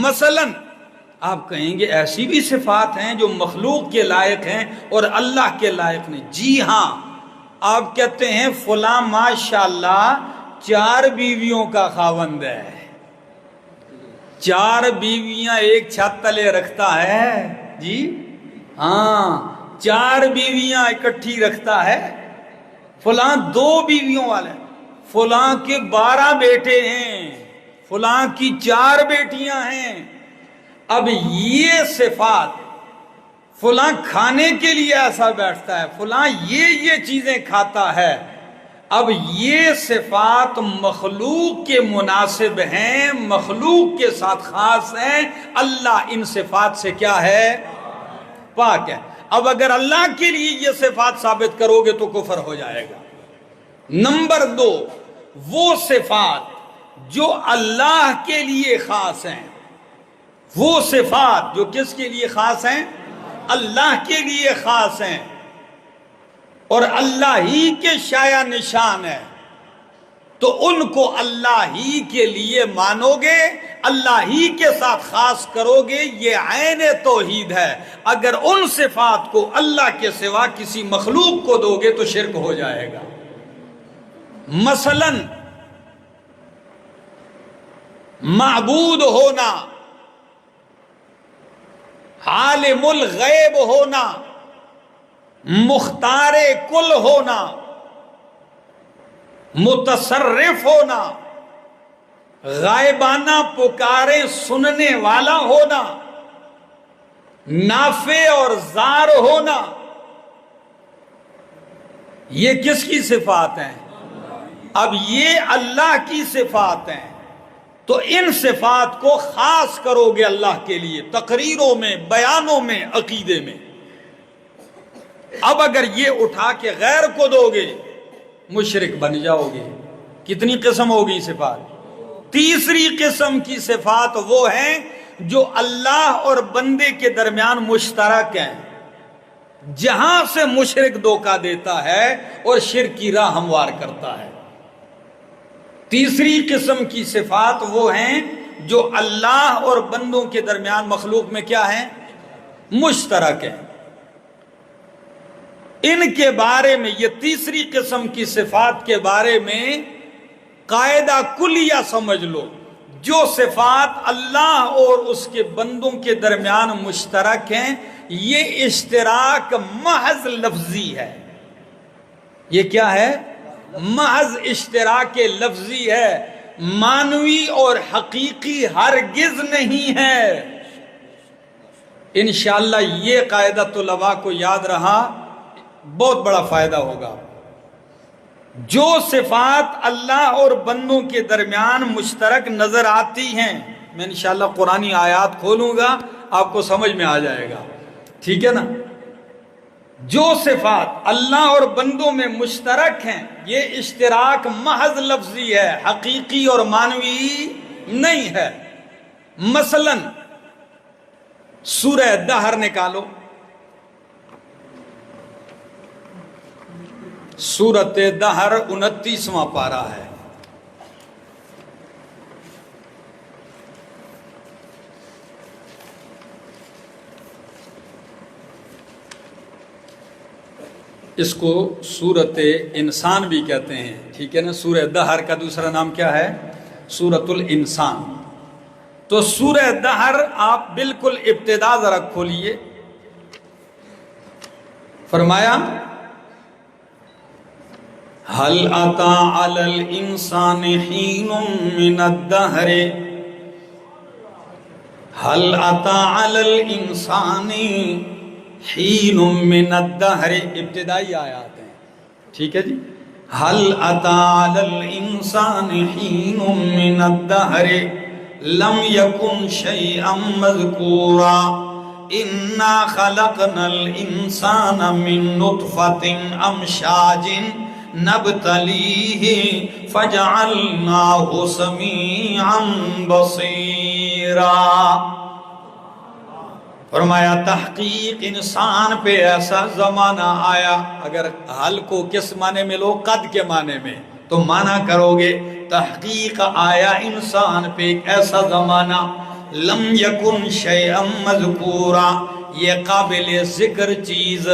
مثلا آپ کہیں گے ایسی بھی صفات ہیں جو مخلوق کے لائق ہیں اور اللہ کے لائق نہیں۔ جی ہاں، آپ کہتے ہیں فلاں ماشاءاللہ 4 بیویوں کا خاوند ہے، 4 بیویاں ایک چھت تلے رکھتا ہے۔ جی ہاں، 4 بیویاں اکٹھی رکھتا ہے۔ فلاں 2 بیویوں والے، فلاں کے 12 بیٹے ہیں، فلاں کی 4 بیٹیاں ہیں۔ اب یہ صفات، فلاں کھانے کے لیے ایسا بیٹھتا ہے، فلاں یہ چیزیں کھاتا ہے، اب یہ صفات مخلوق کے مناسب ہیں، مخلوق کے ساتھ خاص ہیں۔ اللہ ان صفات سے کیا ہے؟ پاک ہے۔ اب اگر اللہ کے لیے یہ صفات ثابت کرو گے تو کفر ہو جائے گا۔ نمبر 2 وہ صفات جو اللہ کے لیے خاص ہیں، وہ صفات جو کس کے لیے خاص ہیں؟ اللہ کے لیے خاص ہیں اور اللہ ہی کے شایع نشان ہے، تو ان کو اللہ ہی کے لیے مانو گے، اللہ ہی کے ساتھ خاص کرو گے، یہ عین توحید ہے۔ اگر ان صفات کو اللہ کے سوا کسی مخلوق کو دو گے تو شرک ہو جائے گا۔ مثلا معبود ہونا، عالم الغیب ہونا، مختار کل ہونا، متصرف ہونا، غائبانہ پکارے سننے والا ہونا، نافع اور ضار ہونا، یہ کس کی صفات ہیں؟ اب یہ اللہ کی صفات ہیں، تو ان صفات کو خاص کرو گے اللہ کے لیے تقریروں میں، بیانوں میں، عقیدے میں۔ اب اگر یہ اٹھا کے غیر کو دو گے مشرک بن جاؤ گے۔ کتنی قسم ہوگی صفات؟ تیسری قسم کی صفات وہ ہیں جو اللہ اور بندے کے درمیان مشترک ہیں، جہاں سے مشرک دھوکہ دیتا ہے اور شرک کی راہ ہموار کرتا ہے۔ تیسری قسم کی صفات وہ ہیں جو اللہ اور بندوں کے درمیان مخلوق میں کیا ہیں؟ مشترک ہیں۔ ان کے بارے میں، یہ تیسری قسم کی صفات کے بارے میں قاعدہ کلیہ سمجھ لو، جو صفات اللہ اور اس کے بندوں کے درمیان مشترک ہیں، یہ اشتراک محض لفظی ہے۔ یہ کیا ہے؟ محض اشتراک لفظی ہے، معنوی اور حقیقی ہرگز نہیں ہے۔ انشاءاللہ یہ قاعدہ طلباء کو یاد رہا، بہت بڑا فائدہ ہوگا۔ جو صفات اللہ اور بندوں کے درمیان مشترک نظر آتی ہیں، میں انشاءاللہ قرآنی آیات کھولوں گا، آپ کو سمجھ میں آ جائے گا، ٹھیک ہے نا؟ جو صفات اللہ اور بندوں میں مشترک ہیں، یہ اشتراک محض لفظی ہے، حقیقی اور معنوی نہیں ہے۔ مثلا سورہ دہر نکالو، سورۃ دہر 29واں پارہ ہے۔ اس کو سورۃ انسان بھی کہتے ہیں، ٹھیک ہے نا؟ سورہ دہر کا دوسرا نام کیا ہے؟ سورۃ الانسان۔ تو سورہ دہر آپ بالکل ابتدا ذرا کھولیے، فرمایا هل أتى على الإنسان حين من الدهر هل أتى على الإنسان حين من الدهر، ابتدائی آیات ہیں، ٹھیک ہے جی؟ هل أتى على الإنسان حين من الدهر لم يكن شيئا مذكورا إنا خلقنا الإنسان من نطفة أمشاج نبتلیہ فجعلناہ سمیعا بصیرا۔ فرمایا تحقیق انسان پہ ایسا زمانہ آیا، اگر حل کو کس معنی میں لو؟ قد کے معنی میں، تو معنی کرو گے تحقیق آیا انسان پہ ایک ایسا زمانہ، لم یکن شیئا مذکورا، یہ قابل ذکر چیز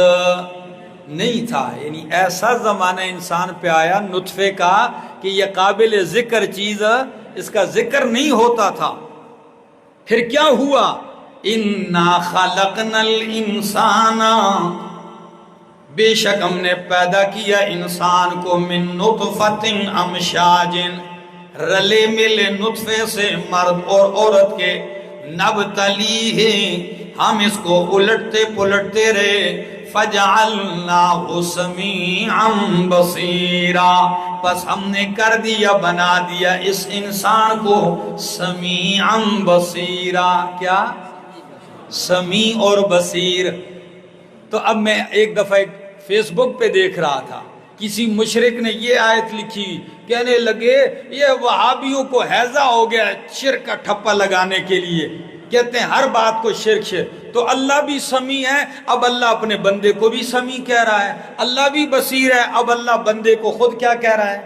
نہیں تھا، یعنی ایسا زمانہ انسان پہ آیا نطفے کا کہ یہ قابل ذکر چیز، اس کا ذکر نہیں ہوتا تھا۔ پھر کیا ہوا؟ اِنَّا خَلَقْنَا الْإِنسَانَ، بے شک ہم نے پیدا کیا انسان کو، من نطفۃ امشاج، رلے ملے نطفے سے، مرد اور عورت کے، نبتلیہ، ہم اس کو الٹتے پلٹتے رہے، فَجَعَلْنَاهُ سَمِيعًا بَصِيرًا، پس ہم نے کر دیا، بنا دیا اس انسان کو سمیعاً بصیرا۔ کیا؟ سمیع اور بصیر۔ تو اب میں ایک دفعہ فیس بک پہ دیکھ رہا تھا، کسی مشرک نے یہ آیت لکھی، کہنے لگے یہ وہابیوں کو ہیضہ ہو گیا شرک کا ٹھپا لگانے کے لیے، کہتے ہیں ہر بات کو شرک ہے۔ تو اللہ بھی سمیع ہے، اب اللہ اپنے بندے کو بھی سمیع کہہ رہا ہے، اللہ بھی بصیر ہے، اب اللہ بندے کو خود کیا کہہ رہا ہے؟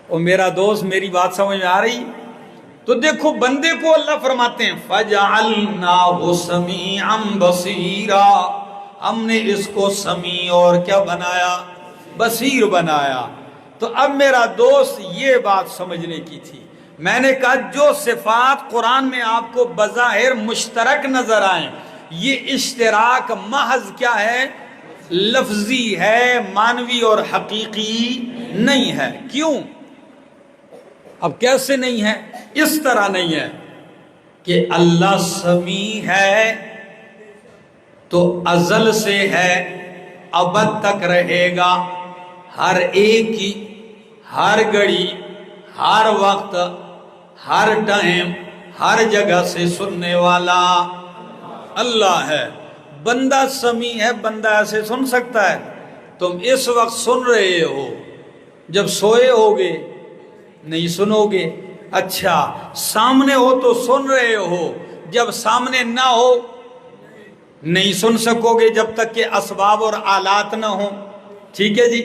اور میرا دوست، میری بات سمجھ میں آ رہی؟ تو دیکھو بندے کو اللہ فرماتے ہیں فَجَعَلْنَاهُ سَمِيعًا بَصِيرًا، ہم نے اس کو سمیع اور کیا بنایا؟ بصیر بنایا۔ تو اب میرا دوست یہ بات سمجھنے کی تھی، میں نے کہا جو صفات قرآن میں آپ کو بظاہر مشترک نظر آئیں، یہ اشتراک محض کیا ہے؟ لفظی ہے، معنوی اور حقیقی نہیں ہے۔ کیوں؟ اب کیسے نہیں ہے؟ اس طرح نہیں ہے کہ اللہ سمیع ہے تو ازل سے ہے، ابد تک رہے گا، ہر ایک کی، ہر گھڑی، ہر وقت، ہر ٹائم، ہر جگہ سے سننے والا اللہ ہے۔ بندہ سمیع ہے، بندہ ایسے سن سکتا ہے؟ تم اس وقت سن رہے ہو، جب سوئے ہوگے نہیں سنو گے۔ اچھا سامنے ہو تو سن رہے ہو، جب سامنے نہ ہو نہیں سن سکو گے جب تک کہ اسباب اور آلات نہ ہوں، ٹھیک ہے جی۔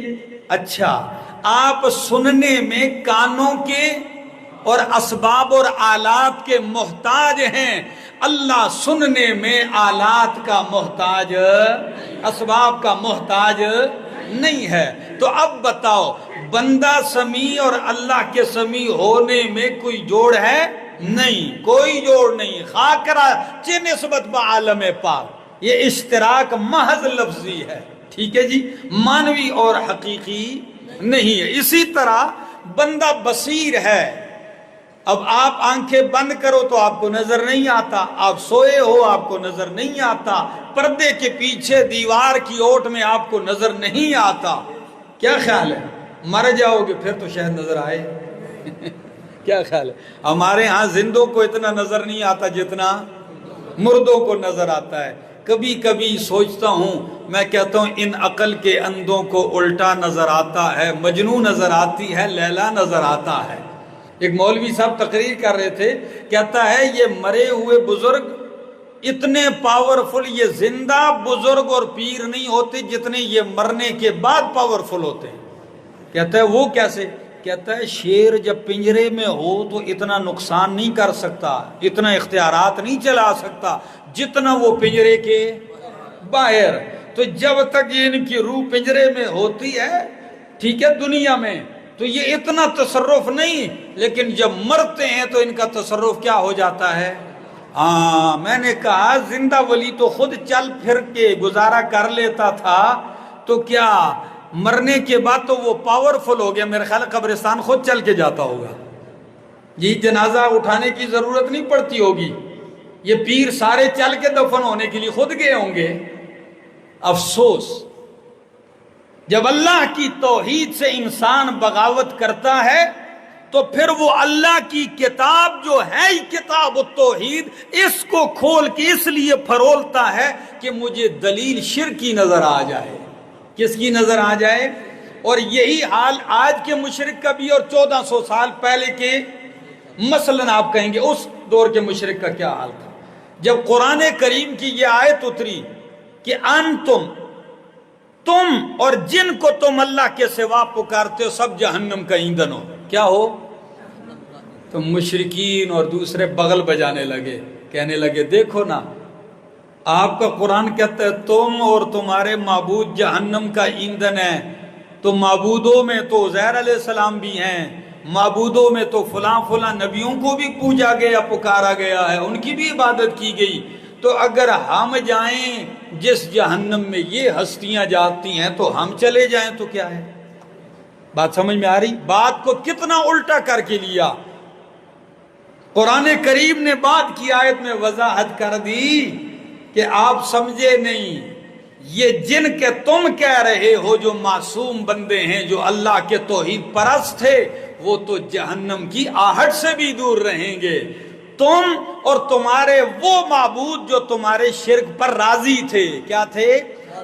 اچھا آپ سننے میں کانوں کے اور اسباب اور آلات کے محتاج ہیں، اللہ سننے میں آلات کا محتاج، اسباب کا محتاج نہیں ہے۔ تو اب بتاؤ بندہ سمیع اور اللہ کے سمیع ہونے میں کوئی جوڑ ہے؟ نہیں، کوئی جوڑ نہیں۔ خاکرہ چہ نسبت با عالم پاک، یہ اشتراک محض لفظی ہے، ٹھیک ہے جی، معنوی اور حقیقی نہیں ہے۔ اسی طرح بندہ بصیر ہے، اب آپ آنکھیں بند کرو تو آپ کو نظر نہیں آتا، آپ سوئے ہو آپ کو نظر نہیں آتا، پردے کے پیچھے دیوار کی اوٹ میں آپ کو نظر نہیں آتا۔ کیا خیال ہے؟ مر جاؤ گے پھر تو شاید نظر آئے۔ کیا خیال ہے؟ ہمارے ہاں زندوں کو اتنا نظر نہیں آتا جتنا مردوں کو نظر آتا ہے۔ کبھی کبھی سوچتا ہوں، میں کہتا ہوں ان عقل کے اندھوں کو الٹا نظر آتا ہے، مجنوں نظر آتی ہے، لیلا نظر آتا ہے۔ ایک مولوی صاحب تقریر کر رہے تھے، کہتا ہے یہ مرے ہوئے بزرگ اتنے پاورفل، یہ زندہ بزرگ اور پیر نہیں ہوتے جتنے یہ مرنے کے بعد پاورفل ہوتے ہیں۔ کہتا ہے وہ کیسے؟ کہتا ہے شیر جب پنجرے میں ہو تو اتنا نقصان نہیں کر سکتا، اتنا اختیارات نہیں چلا سکتا جتنا وہ پنجرے کے باہر۔ تو جب تک یہ ان کی روح پنجرے میں ہوتی ہے، ٹھیک ہے، دنیا میں، تو یہ اتنا تصرف نہیں، لیکن جب مرتے ہیں تو ان کا تصرف کیا ہو جاتا ہے؟ ہاں میں نے کہا زندہ ولی تو خود چل پھر کے گزارا کر لیتا تھا، تو کیا مرنے کے بعد تو وہ پاورفل ہو گیا؟ میرے خیال قبرستان خود چل کے جاتا ہوگا جی، جنازہ اٹھانے کی ضرورت نہیں پڑتی ہوگی، یہ پیر سارے چل کے دفن ہونے کے لیے خود گئے ہوں گے۔ افسوس جب اللہ کی توحید سے انسان بغاوت کرتا ہے تو پھر وہ اللہ کی کتاب جو ہے کتاب التوحید، اس کو کھول کے اس لیے پھرولتا ہے کہ مجھے دلیل شرک کی نظر آ جائے۔ کس کی نظر آ جائے؟ اور یہی حال آج کے مشرک کا بھی، اور 1400 سال پہلے کے، مثلاً آپ کہیں گے اس دور کے مشرک کا کیا حال تھا؟ جب قرآن کریم کی یہ آیت اتری کہ تم اور جن کو تم اللہ کے سوا پکارتے ہو سب جہنم کا ایندھن ہو، کیا ہو؟ تو مشرکین اور دوسرے بغل بجانے لگے، کہنے لگے دیکھو نا، آپ کا قرآن کہتا ہے تم اور تمہارے معبود جہنم کا ایندھن ہے، تو معبودوں میں تو عزیر علیہ السلام بھی ہیں، معبودوں میں تو فلاں فلاں نبیوں کو بھی پوجا گیا، پکارا گیا ہے، ان کی بھی عبادت کی گئی، تو اگر ہم جائیں جس جہنم میں یہ ہستیاں جاتی ہیں تو ہم چلے جائیں تو کیا ہے؟ بات سمجھ میں آ رہی؟ بات کو کتنا الٹا کر کے لیا۔ قرآن کریم نے بات کی آیت میں وضاحت کر دی کہ آپ سمجھے نہیں، یہ جن کے تم کہہ رہے ہو جو معصوم بندے ہیں، جو اللہ کے توحید پرست تھے، وہ تو جہنم کی آہٹ سے بھی دور رہیں گے۔ تم اور تمہارے وہ معبود جو تمہارے شرک پر راضی تھے، کیا تھے؟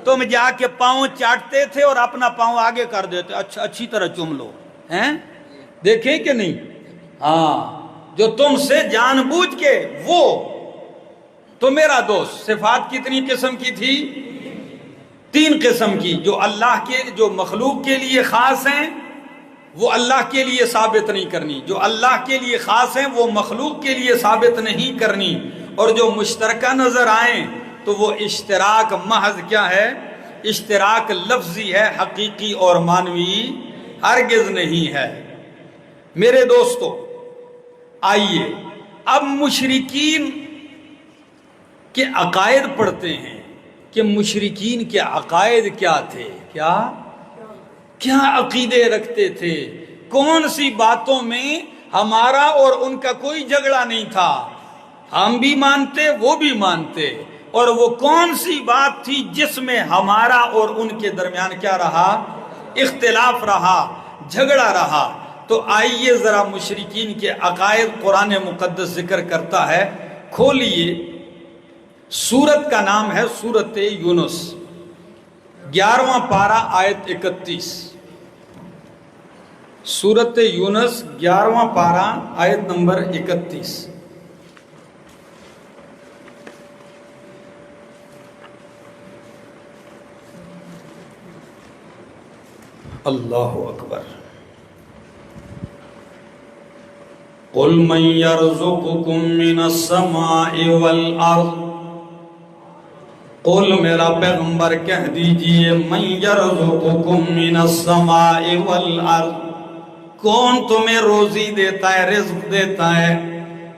تم جا کے پاؤں چاٹتے تھے اور اپنا پاؤں آگے کر دیتے، اچھی طرح چوم لو، ہیں؟ دیکھیں کہ نہیں؟ ہاں، جو تم سے جان بوجھ کے، وہ تو میرا دوست۔ صفات کتنی قسم کی تھی؟ 3 قسم کی، جو اللہ کے، جو مخلوق کے لیے خاص ہیں وہ اللہ کے لیے ثابت نہیں کرنی، جو اللہ کے لیے خاص ہیں وہ مخلوق کے لیے ثابت نہیں کرنی، اور جو مشترکہ نظر آئیں تو وہ اشتراک محض کیا ہے؟ اشتراک لفظی ہے، حقیقی اور معنوی ہرگز نہیں ہے۔ میرے دوستو آئیے اب مشرکین کے عقائد پڑھتے ہیں کہ مشرکین کے عقائد کیا تھے، کیا عقیدے رکھتے تھے، کون سی باتوں میں ہمارا اور ان کا کوئی جھگڑا نہیں تھا، ہم بھی مانتے وہ بھی مانتے، اور وہ کون سی بات تھی جس میں ہمارا اور ان کے درمیان کیا رہا؟ اختلاف رہا، جھگڑا رہا۔ تو آئیے ذرا مشرکین کے عقائد قرآن مقدس ذکر کرتا ہے، کھولیے۔ سورت کا نام ہے سورت یونس، 11واں پارہ آیت 31۔ سورت یونس 11واں پارہ آیت نمبر 31۔ اللہ اکبر۔ قل من یرزقکم من السماء والارض، قل میرا پیغمبر کہہ دیجئے من یرزقکم من السماء والارض، کون تمہیں روزی دیتا ہے، رزق دیتا ہے،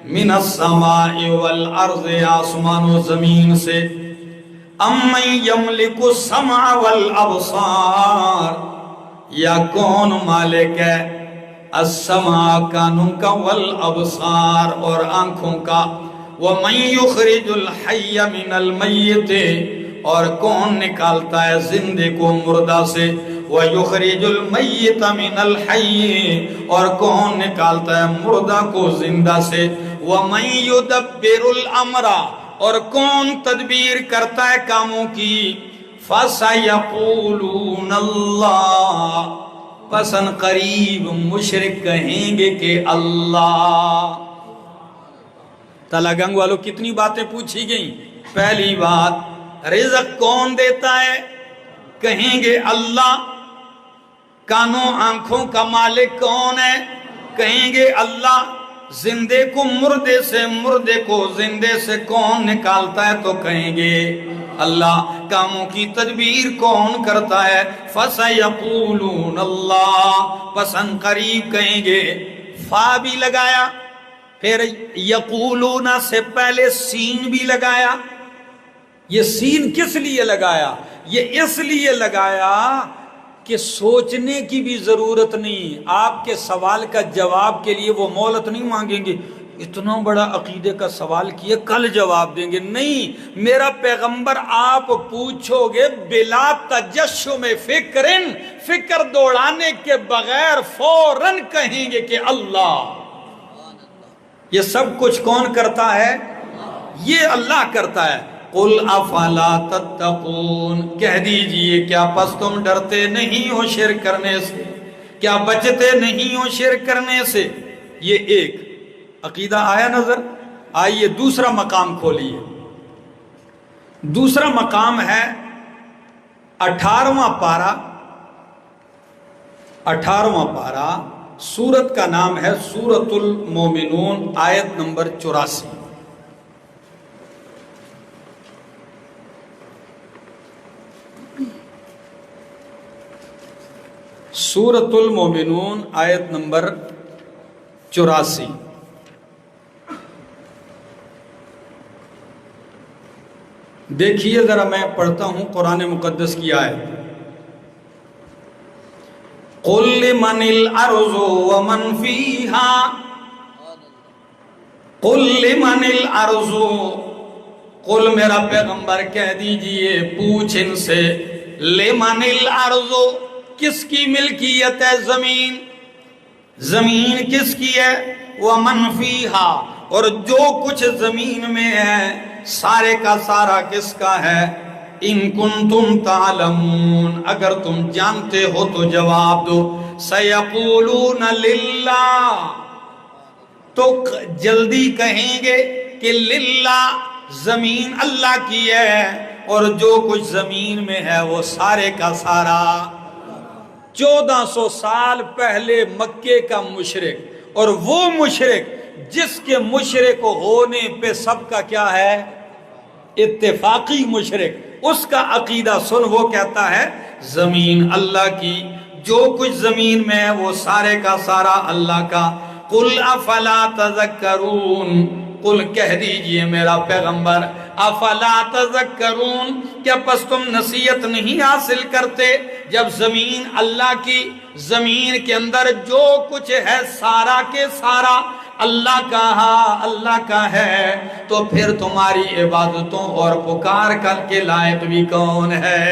من السماء والارض، آسمان و زمین سے، امن یملک السمع والابصار، یا کون مالک ہے السماع کانوں کا، والابصار اور آنکھوں کا، ومن یخرج الحی من المیت، اور کون نکالتا ہے زندے کو مردہ سے، ویخرج المیت من الحی، اور کون نکالتا ہے مردہ کو زندہ سے، ومن یدبر الامر، اور کون تدبیر کرتا ہے کاموں کی، فَسَيَقُولُونَ اللَّهُ، پسن قریب مشرک کہیں گے کہ اللہ۔ تلگنگ والوں کتنی باتیں پوچھی گئیں؟ پہلی بات، رزق کون دیتا ہے؟ کہیں گے اللہ۔ کانوں آنکھوں کا مالک کون ہے؟ کہیں گے اللہ۔ زندے کو مردے سے، مردے کو زندے سے کون نکالتا ہے؟ تو کہیں گے اللہ۔ کاموں کی تدبیر کون کرتا ہے؟ فَسَيَقُولُونَ اللَّهُ، پسند قریب کہیں گے۔ فا بھی لگایا، پھر یقولون سے پہلے سین بھی لگایا۔ یہ سین کس لیے لگایا؟ یہ اس لیے لگایا کہ سوچنے کی بھی ضرورت نہیں، آپ کے سوال کا جواب کے لیے وہ مہلت نہیں مانگیں گے، اتنا بڑا عقیدے کا سوال کیے کل جواب دیں گے، نہیں، میرا پیغمبر آپ پوچھو گے بلا تجشم فکرن، فکر دوڑانے کے بغیر فوراً کہیں گے کہ اللہ۔ یہ سب کچھ کون کرتا ہے؟ یہ اللہ کرتا ہے۔ قل افلا تتقون، کہہ دیجئے کیا پس تم ڈرتے نہیں ہو شرک کرنے سے، کیا بچتے نہیں ہو شرک کرنے سے؟ یہ ایک عقیدہ آیا نظر۔ آئیے دوسرا مقام کھولیے۔ دوسرا مقام ہے 18واں پارہ، 18واں پارہ، سورت کا نام ہے سورت المومنون، آیت نمبر 84۔ سورت المومنون آیت نمبر 84۔ دیکھیے ذرا، میں پڑھتا ہوں قرآن مقدس کی آیت۔ قُلْ لِمَنِ الْأَرْضُ وَمَنْ فِيهَا، قُلْ لِمَنِ الْأَرْضُ، قُلْ میرا پیغمبر کہہ دیجئے، پوچھ ان سے، لِمَنِ الْأَرْضُ، کس کی ملکیت ہے زمین؟ زمین کس کی ہے؟ وَمَنْ فِيهَا، اور جو کچھ زمین میں ہے سارے کا سارا کس کا ہے؟ ان کنتم تعلمون، اگر تم جانتے ہو تو جواب دو۔ سیقولون للہ، تو جلدی کہیں گے کہ للہ، زمین اللہ کی ہے، اور جو کچھ زمین میں ہے وہ سارے کا سارا۔ 1400 سال پہلے مکے کا مشرک، اور وہ مشرک جس کے مشرک ہونے پہ سب کا کیا ہے؟ اتفاقی مشرک، اس کا عقیدہ سن، وہ کہتا ہے زمین اللہ کی، جو کچھ زمین میں ہے وہ سارے کا سارا اللہ کا۔ قل افلا تذکرون، قل کہہ دیجئے میرا پیغمبر، افلا تذکرون، کیا پس تم نصیحت نہیں حاصل کرتے؟ جب زمین اللہ کی، زمین کے اندر جو کچھ ہے سارا کے سارا اللہ کا ہے، تو پھر تمہاری عبادتوں اور پکار کر کے لائق بھی کون ہے؟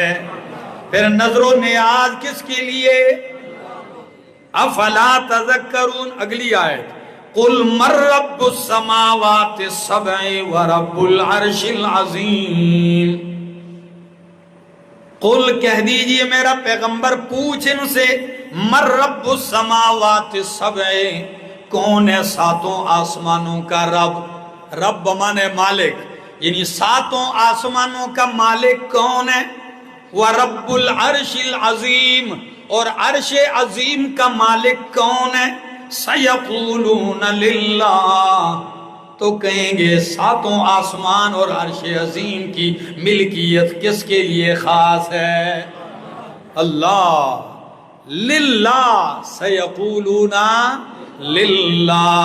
پھر نظر و نیاز کس کے لیے؟ افلا تذکرون، اگلی آیت، قل من رب السماوات السبع ورب العرش العظیم، قل کہہ دیجئے میرا پیغمبر، پوچھ ان سے، من رب السماوات السبع، کون ہے ساتوں آسمانوں کا رب؟ رب مانے مالک، یعنی ساتوں آسمانوں کا مالک کون ہے؟ وَرَبُّ الْعَرْشِ الْعَظِيمِ، اور عرش عظیم کا مالک کون ہے؟ سَيَقُولُونَ لِلَّهِ، تو کہیں گے ساتوں آسمان اور عرش عظیم کی ملکیت کس کے لیے خاص ہے؟ اللہ، للہ، سَيَقُولُونَ للہ۔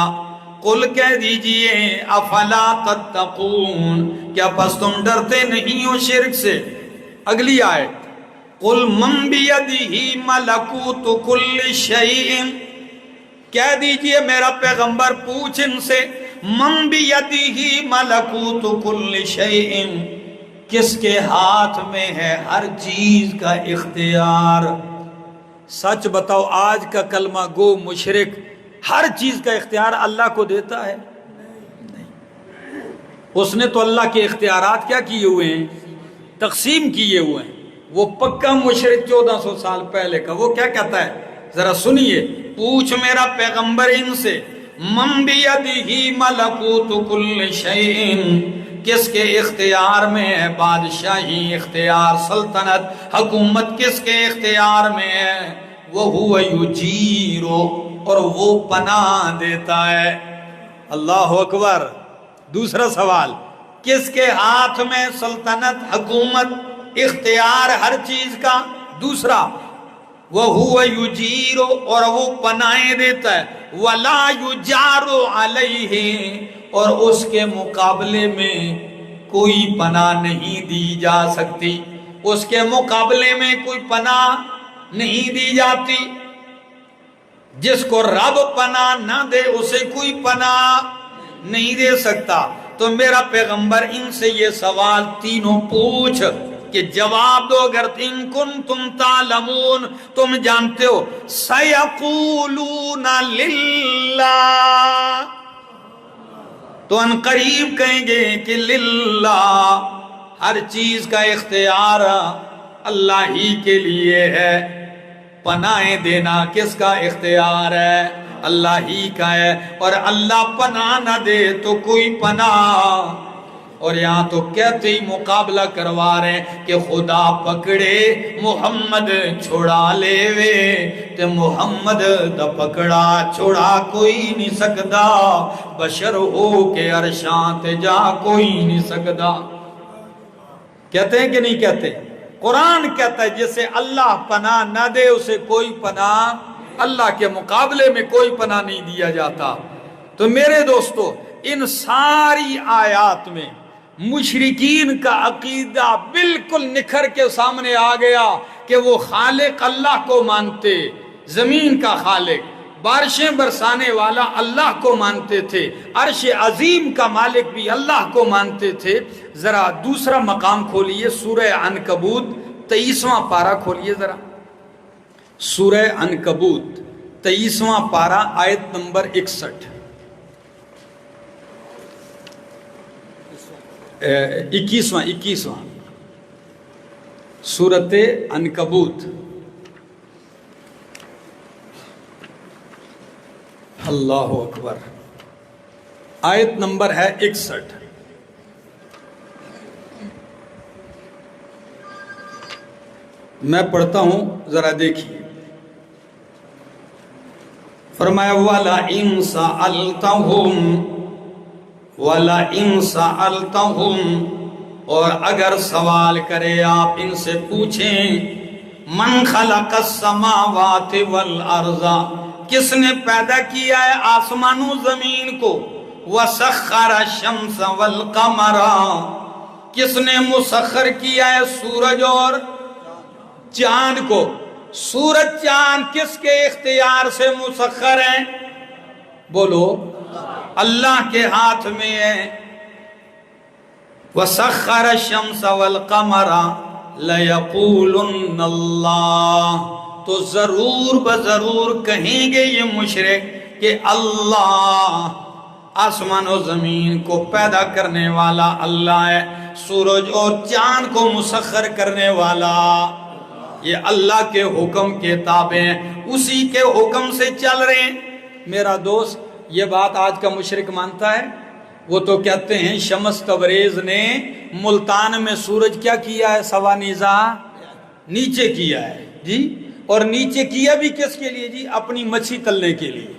قل کہہ دیجئے افلا تتقون، کیا پس تم ڈرتے نہیں ہو شرک سے؟ اگلی آیت، قل من بیدہ ملکوت کل شیء، کہہ دیجئے میرا پیغمبر، پوچھ ان سے، من بیدہ ملکوت کل شیء، کس کے ہاتھ میں ہے ہر چیز کا اختیار؟ سچ بتاؤ، آج کا کلمہ گو مشرک ہر چیز کا اختیار اللہ کو دیتا ہے؟ نہیں، اس نے تو اللہ کے اختیارات کیا کیے ہوئے ہیں؟ تقسیم کیے ہوئے ہیں۔ وہ پکا مشرک 1400 سال پہلے کا، وہ کیا کہتا ہے؟ ذرا سنیے، پوچھ میرا پیغمبر ان سے، من بیدہ ملکوت کل شیء، کس کے اختیار میں ہے بادشاہی اختیار، سلطنت، حکومت کس کے اختیار میں ہے؟ وَهُوَ يُجِيرُ، اور وہ پناہ دیتا ہے۔ اللہ اکبر۔ دوسرا سوال، کس کے ہاتھ میں سلطنت، حکومت، اختیار ہر چیز کا؟ دوسرا، وَهُوَ يُجِيرُ، اور وہ پناہیں دیتا ہے، وَلَا يُجَارُ عَلَيْهِ، اور اس کے مقابلے میں کوئی پناہ نہیں دی جا سکتی، اس کے مقابلے میں کوئی پناہ نہیں دی جاتی۔ جس کو رب پناہ نہ دے اسے کوئی پناہ نہیں دے سکتا۔ تو میرا پیغمبر ان سے یہ سوال تینوں پوچھ کہ جواب دو، اگر ان کنتم تعلمون، تم جانتے ہو، سیقولون للہ، تو ان قریب کہیں گے کہ للہ، ہر چیز کا اختیار اللہ ہی کے لیے ہے۔ پناہیں دینا کس کا اختیار ہے؟ اللہ ہی کا ہے، اور اللہ پناہ نہ دے تو کوئی پناہ۔ اور یہاں تو کہتے ہی مقابلہ کروا رہے ہیں کہ خدا پکڑے محمد چھڑا لے وے، تے محمد دا پکڑا چھڑا کوئی نہیں سکدا، بشر ہو کے عرشاں تے جا کوئی نہیں سکدا۔ کہتے ہیں کہ نہیں کہتے؟ قرآن کہتا ہے جسے اللہ پناہ نہ دے اسے کوئی پناہ، اللہ کے مقابلے میں کوئی پناہ نہیں دیا جاتا۔ تو میرے دوستو، ان ساری آیات میں مشرکین کا عقیدہ بالکل نکھر کے سامنے آ گیا کہ وہ خالق اللہ کو مانتے، زمین کا خالق، بارشیں برسانے والا اللہ کو مانتے تھے، عرش عظیم کا مالک بھی اللہ کو مانتے تھے۔ ذرا دوسرا مقام کھولیے، سورہ عنکبوت 23واں پارہ کھولیے ذرا، سورہ عنکبوت 23واں پارہ آیت نمبر 61، 21واں سورۃ عنکبوت۔ اللہ اکبر۔ آیت نمبر ہے 61۔ میں پڑھتا ہوں، ذرا دیکھیے۔ فرمایا وَلَئِن سَأَلْتَهُمْ وَلَئِن سَأَلْتَهُمْ، اور اگر سوال کرے آپ ان سے پوچھیں، من خلق السماوات والارض، کس نے پیدا کیا ہے آسمان و زمین کو، وسخر الشمس والقمر، کس نے مسخر کیا ہے سورج اور چاند کو؟ سورج چاند کس کے اختیار سے مسخر ہیں؟ بولو، اللہ کے ہاتھ میں ہے۔ وَسَخَّرَ الشَّمْسَ وَالْقَمَرَ لَيَقُولُنَّ اللَّهُ، تو ضرور بضرور کہیں گے یہ مشرک کہ اللہ، آسمان و زمین کو پیدا کرنے والا اللہ ہے، سورج اور چاند کو مسخر کرنے والا، یہ اللہ کے حکم کے تابع ہیں، اسی کے حکم سے چل رہے ہیں۔ میرا دوست یہ بات آج کا مشرک مانتا ہے؟ وہ تو کہتے ہیں شمس تبریز نے ملتان میں سورج کیا کیا ہے؟ سوا نیزہ نیچے کیا ہے جی، اور نیچے کیا بھی کس کے لیے جی؟ اپنی مچھلی تلنے کے لیے۔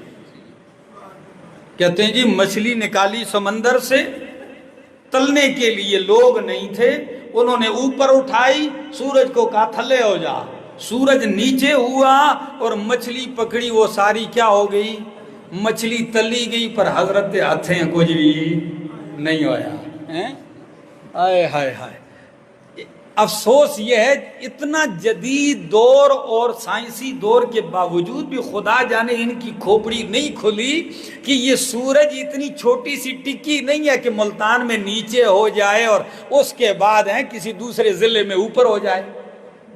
کہتے ہیں جی مچھلی نکالی سمندر سے تلنے کے لیے، لوگ نہیں تھے، انہوں نے اوپر اٹھائی، سورج کو کہا تھلے ہو جا، سورج نیچے ہوا اور مچھلی پکڑی، وہ ساری کیا ہو گئی؟ مچھلی تلی گئی، پر حضرت ہاتھیں کچھ بھی نہیں ہویا۔ آئے ہائے ہائے، افسوس یہ ہے اتنا جدید دور اور سائنسی دور کے باوجود بھی خدا جانے ان کی کھوپڑی نہیں کھلی کہ یہ سورج اتنی چھوٹی سی ٹکی نہیں ہے کہ ملتان میں نیچے ہو جائے اور اس کے بعد کسی دوسرے ضلع میں اوپر ہو جائے،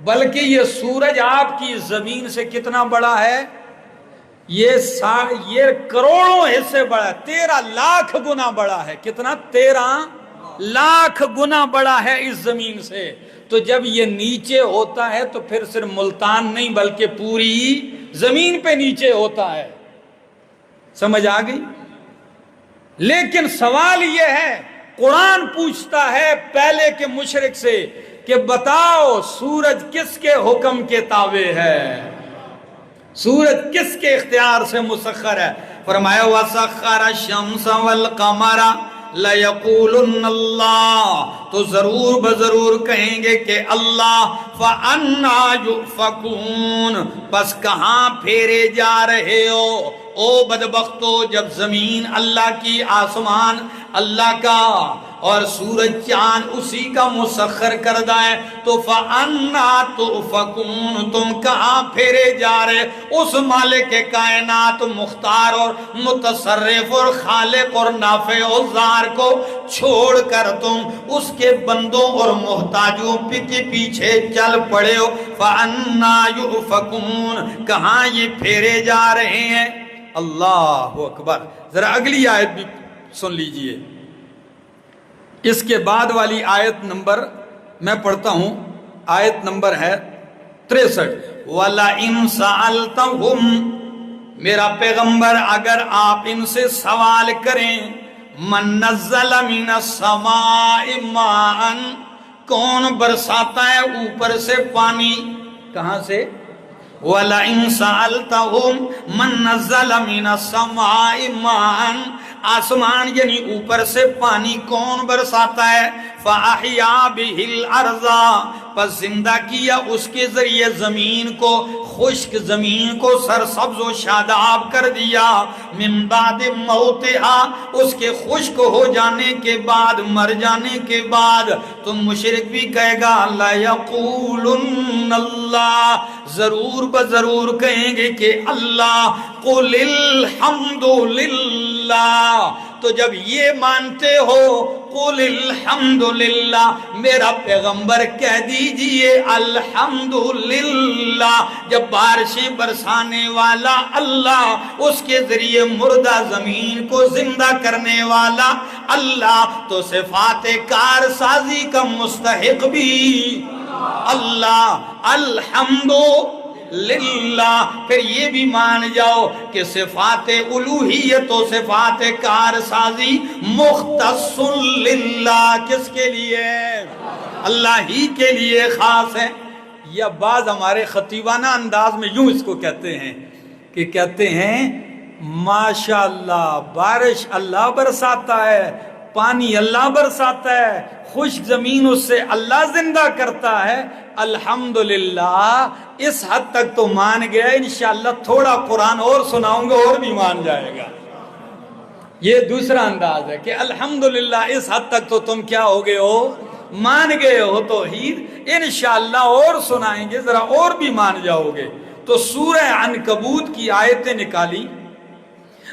بلکہ یہ سورج آپ کی زمین سے کتنا بڑا ہے؟ یہ کروڑوں حصے بڑا ہے، 13 لاکھ گنا بڑا ہے۔ کتنا؟ 13 لاکھ گنا بڑا ہے اس زمین سے۔ تو جب یہ نیچے ہوتا ہے تو پھر صرف ملتان نہیں بلکہ پوری زمین پہ نیچے ہوتا ہے۔ سمجھ آ گئی؟ لیکن سوال یہ ہے، قرآن پوچھتا ہے پہلے کے مشرک سے کہ بتاؤ سورج کس کے حکم کے تابع ہے؟ سورج کس کے اختیار سے مسخر ہے؟ فرمایا وَسَخَّرَ الشَّمْسَ وَالْقَمَرَ لَيَقُولُنَّ اللَّهُ، تو ضرور بضرور کہیں گے کہ اللہ۔ فَأَنَّا يُؤْفَكُونَ، پس کہاں پھیرے جا رہے ہو او بدبختو؟ جب زمین اللہ کی، آسمان اللہ کا اور سورج چاند اسی کا مسخر کردہ ہے، تو فَأَنَّا تُؤْفَكُونَ، تم کہاں پھیرے جا رہے اس مالک کائنات، مختار اور متصرف اور خالق اور نافع اور ضار کو چھوڑ کر تم اس کے بندوں اور محتاجوں کے پیچھے چل پڑے ہو؟ فَأَنَّا يُؤْفَكُونَ، کہاں یہ پھیرے جا رہے ہیں؟ اللہ اکبر۔ ذرا اگلی آیت بھی سن لیجئے، اس کے بعد والی آیت نمبر میں پڑھتا ہوں، آیت نمبر ہے 63۔ وَلَئِن سَأَلْتَهُمْ، میرا پیغمبر اگر آپ ان سے سوال کریں، مَن نَزَّلَ مِنَ السَّمَاءِ مَاءً، کون برساتا ہے اوپر سے پانی؟ کہاں سے؟ وَلَئِن سَأَلْتَهُمْ مَن نَزَّلَ مِنَ السَّمَاءِ مَاءً، آسمان یعنی اوپر سے پانی کون برساتا ہے؟ فَأَحْيَا بِهِ الْأَرْضَ، پس زندہ کیا اس کے ذریعے زمین کو، خشک زمین کو سرسبز و شاداب کر دیا، من بعد موتها، اس کے خشک ہو جانے کے بعد، مر جانے کے بعد۔ تم مشرک بھی کہے گا لَيَقُولُنَّ اللَّهُ، ضرور بضرور کہیں گے کہ اللہ۔ قُلِ الْحَمْدُ لِلَّهِ، تو جب یہ مانتے ہو قُلِ الْحَمْدُ لِلَّهِ، میرا پیغمبر کہہ دیجئے الحمدللہ، جب بارشیں برسانے والا اللہ، اس کے ذریعے مردہ زمین کو زندہ کرنے والا اللہ، تو صفات کارسازی کا مستحق بھی اللہ، الحمدللہ۔ پھر یہ بھی مان جاؤ کہ صفات الوہیت و صفات کارسازی مختص للہ، کس کے لیے؟ اللہ ہی کے لیے خاص ہے۔ یا بعض ہمارے خطیبانہ انداز میں یوں اس کو کہتے ہیں کہ کہتے ہیں ماشاءاللہ، بارش اللہ برساتا ہے، پانی اللہ برساتا ہے، خشک زمین اس سے اللہ زندہ کرتا ہے، الحمدللہ۔ اس حد تک تو مان گیا، انشاءاللہ تھوڑا قرآن اور سناؤں گا اور بھی مان جائے گا۔ یہ دوسرا انداز ہے کہ الحمدللہ اس حد تک تو تم کیا ہو گئے ہو؟ مان گئے ہو توحید، انشاءاللہ اور سنائیں گے، ذرا اور بھی مان جاؤ گے۔ تو سورہ عنکبوت کی آیتیں نکالی،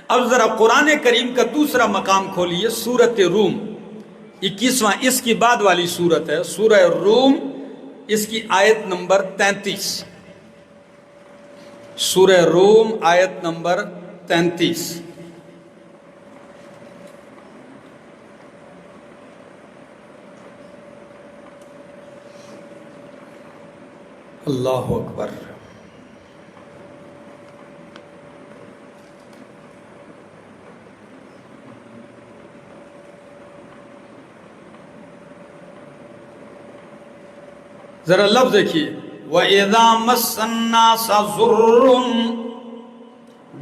اب ذرا قرآن کریم کا دوسرا مقام کھولیے، سورۃ روم 21واں، اس کی بعد والی سورت ہے سورہ روم، اس کی آیت نمبر 33۔ سورہ روم آیت نمبر 33۔ اللہ اکبر۔ ذرا لفظ دیکھیے، وَإِذَا مَسَّ النَّاسَ ضُرٌّ،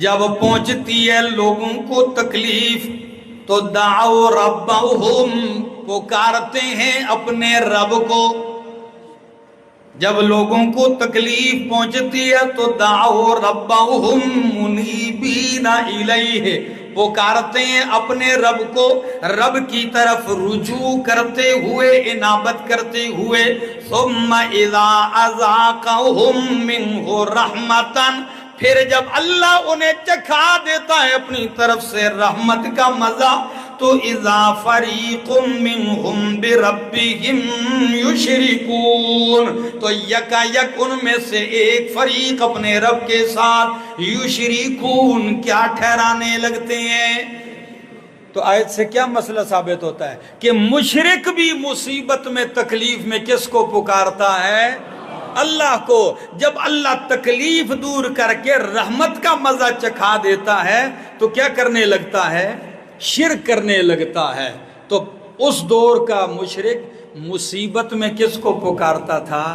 جب پہنچتی ہے لوگوں کو تکلیف تو دعوا ربهم، پکارتے ہیں اپنے رب کو۔ جب لوگوں کو تکلیف پہنچتی ہے تو دعوا ربهم منیبین الیہ، پکارتے ہیں اپنے رب کو، رب کی طرف رجوع کرتے ہوئے، انابت کرتے ہوئے۔ ثم اذا اذاقهم منہ رحمتا، پھر جب اللہ انہیں چکھا دیتا ہے اپنی طرف سے رحمت کا مزہ، تو اذا فریق منہم بربہم یشرکون، تو یکا یک ان میں سے ایک فریق اپنے رب کے ساتھ یشرکون، کیا ٹھہرانے لگتے ہیں۔ تو آیت سے کیا مسئلہ ثابت ہوتا ہے کہ مشرک بھی مصیبت میں، تکلیف میں کس کو پکارتا ہے؟ اللہ کو۔ جب اللہ تکلیف دور کر کے رحمت کا مزہ چکھا دیتا ہے تو کیا کرنے لگتا ہے؟ شرک کرنے لگتا ہے۔ تو اس دور کا مشرک مصیبت میں کس کو پکارتا تھا؟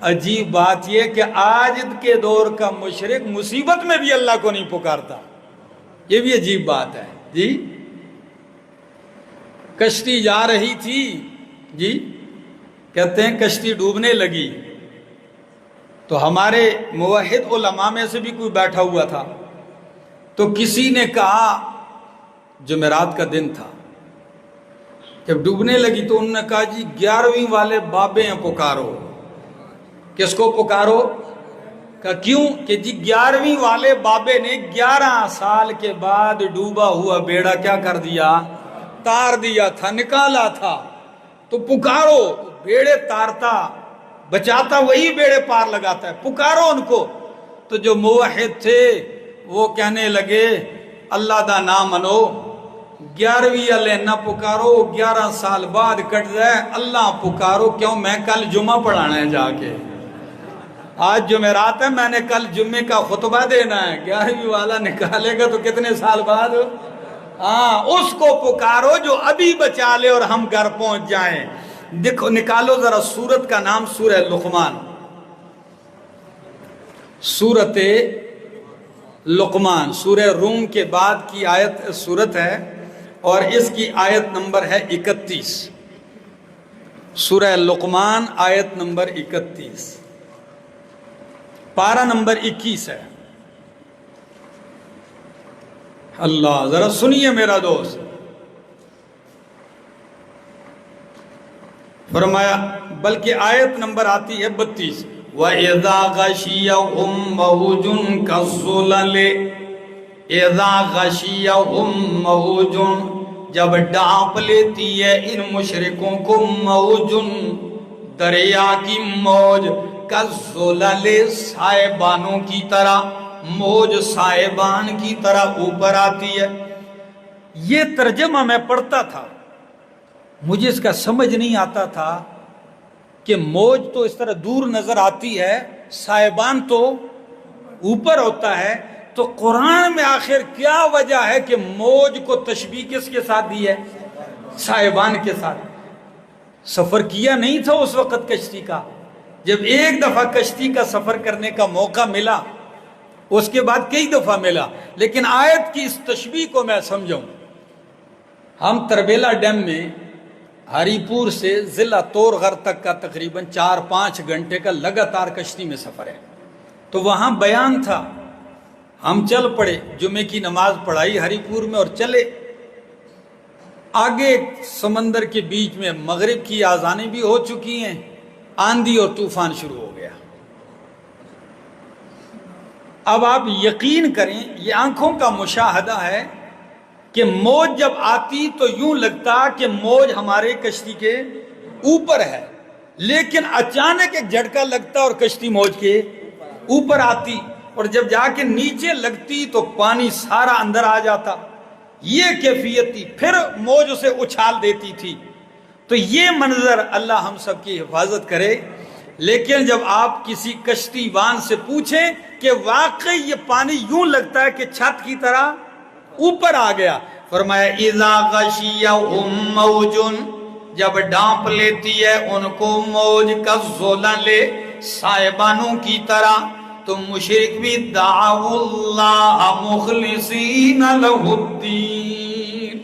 عجیب بات یہ کہ آج کے دور کا مشرک مصیبت میں بھی اللہ کو نہیں پکارتا، یہ بھی عجیب بات ہے۔ جی کشتی جا رہی تھی، جی کہتے ہیں کشتی ڈوبنے لگی، تو ہمارے موحد علماء میں سے بھی کوئی بیٹھا ہوا تھا، تو کسی نے کہا، جمعرات کا دن تھا، جب ڈوبنے لگی تو انہوں نے کہا جی 11ویں والے بابے ہیں، پکارو۔ کس کو پکارو؟ کہا کیوں؟ کہ جی 11ویں والے بابے نے 11 سال کے بعد ڈوبا ہوا بیڑا کیا کر دیا؟ تار دیا تھا، نکالا تھا، تو پکارو۔ بیڑے تارتا، بچاتا وہی بیڑے پار لگاتا ہے، پکارو ان کو۔ تو جو موحد تھے وہ کہنے لگے اللہ دا نام منو، 11ویں والے نہ پکارو، 11 سال بعد کٹ جائے، اللہ پکارو۔ کیوں؟ میں کل جمعہ پڑھانا ہے جا کے، آج جمعرات ہے، میں نے کل جمعے کا خطبہ دینا ہے، 11ویں والا نکالے گا تو کتنے سال بعد؟ ہاں، اس کو پکارو جو ابھی بچا لے اور ہم گھر پہنچ جائیں۔ دیکھو نکالو ذرا سورت کا نام، سورہ لقمان۔ سورت لقمان سورہ روم کے بعد کی آیت سورت ہے، اور اس کی آیت نمبر ہے 31۔ سورہ لقمان آیت نمبر 31، پارہ نمبر 21 ہے۔ اللہ، ذرا سنیے میرا دوست۔ فرمایا، بلکہ آیت نمبر آتی ہے 32، وَإِذَا غَشِيَهُمْ مَوْجٌ كَالظُّلَلِ، اِذَا غَشِيَهُمْ مَوْجٌ، جب ڈانپ لیتی ہے ان مشرکوں کو، موجن، دریا کی موج، کالظلل، سائبانوں کی طرح، موج سائبان کی طرح اوپر آتی ہے۔ یہ ترجمہ میں پڑھتا تھا، مجھے اس کا سمجھ نہیں آتا تھا کہ موج تو اس طرح دور نظر آتی ہے، سائبان تو اوپر ہوتا ہے، تو قرآن میں آخر کیا وجہ ہے کہ موج کو تشبیہ کس کے ساتھ دی ہے؟ سائبان کے ساتھ۔ سفر کیا نہیں تھا اس وقت کشتی کا، جب ایک دفعہ کشتی کا سفر کرنے کا موقع ملا، اس کے بعد کئی دفعہ ملا، لیکن آیت کی اس تشبیہ کو میں سمجھوں۔ ہم تربیلا ڈیم میں ہری پور سے ضلع تورغر تک کا تقریباً 4-5 گھنٹے کا لگاتار کشتی میں سفر ہے، تو وہاں بیان تھا، ہم چل پڑے، جمعے کی نماز پڑھائی ہری پور میں اور چلے آگے۔ سمندر کے بیچ میں مغرب کی آذانیں بھی ہو چکی ہیں، آندھی اور طوفان شروع ہو گیا۔ اب آپ یقین کریں، یہ آنکھوں کا مشاہدہ ہے کہ موج جب آتی تو یوں لگتا کہ موج ہمارے کشتی کے اوپر ہے، لیکن اچانک ایک جھٹکا لگتا اور کشتی موج کے اوپر آتی، اور جب جا کے نیچے لگتی تو پانی سارا اندر آ جاتا۔ یہ کیفیت تھی، پھر موج اسے اچھال دیتی تھی۔ تو یہ منظر اللہ ہم سب کی حفاظت کرے۔ لیکن جب آپ کسی کشتی بان سے پوچھیں کہ واقعی یہ پانی یوں لگتا ہے کہ چھت کی طرح اوپر آ گیا، فرمایا اذا غشیہم موج، جب ڈانپ لیتی ہے ان کو موج کا زولن لے سائبانوں کی طرح، تو مشرک بھی دعوا اللہ مخلصین لہ الدین،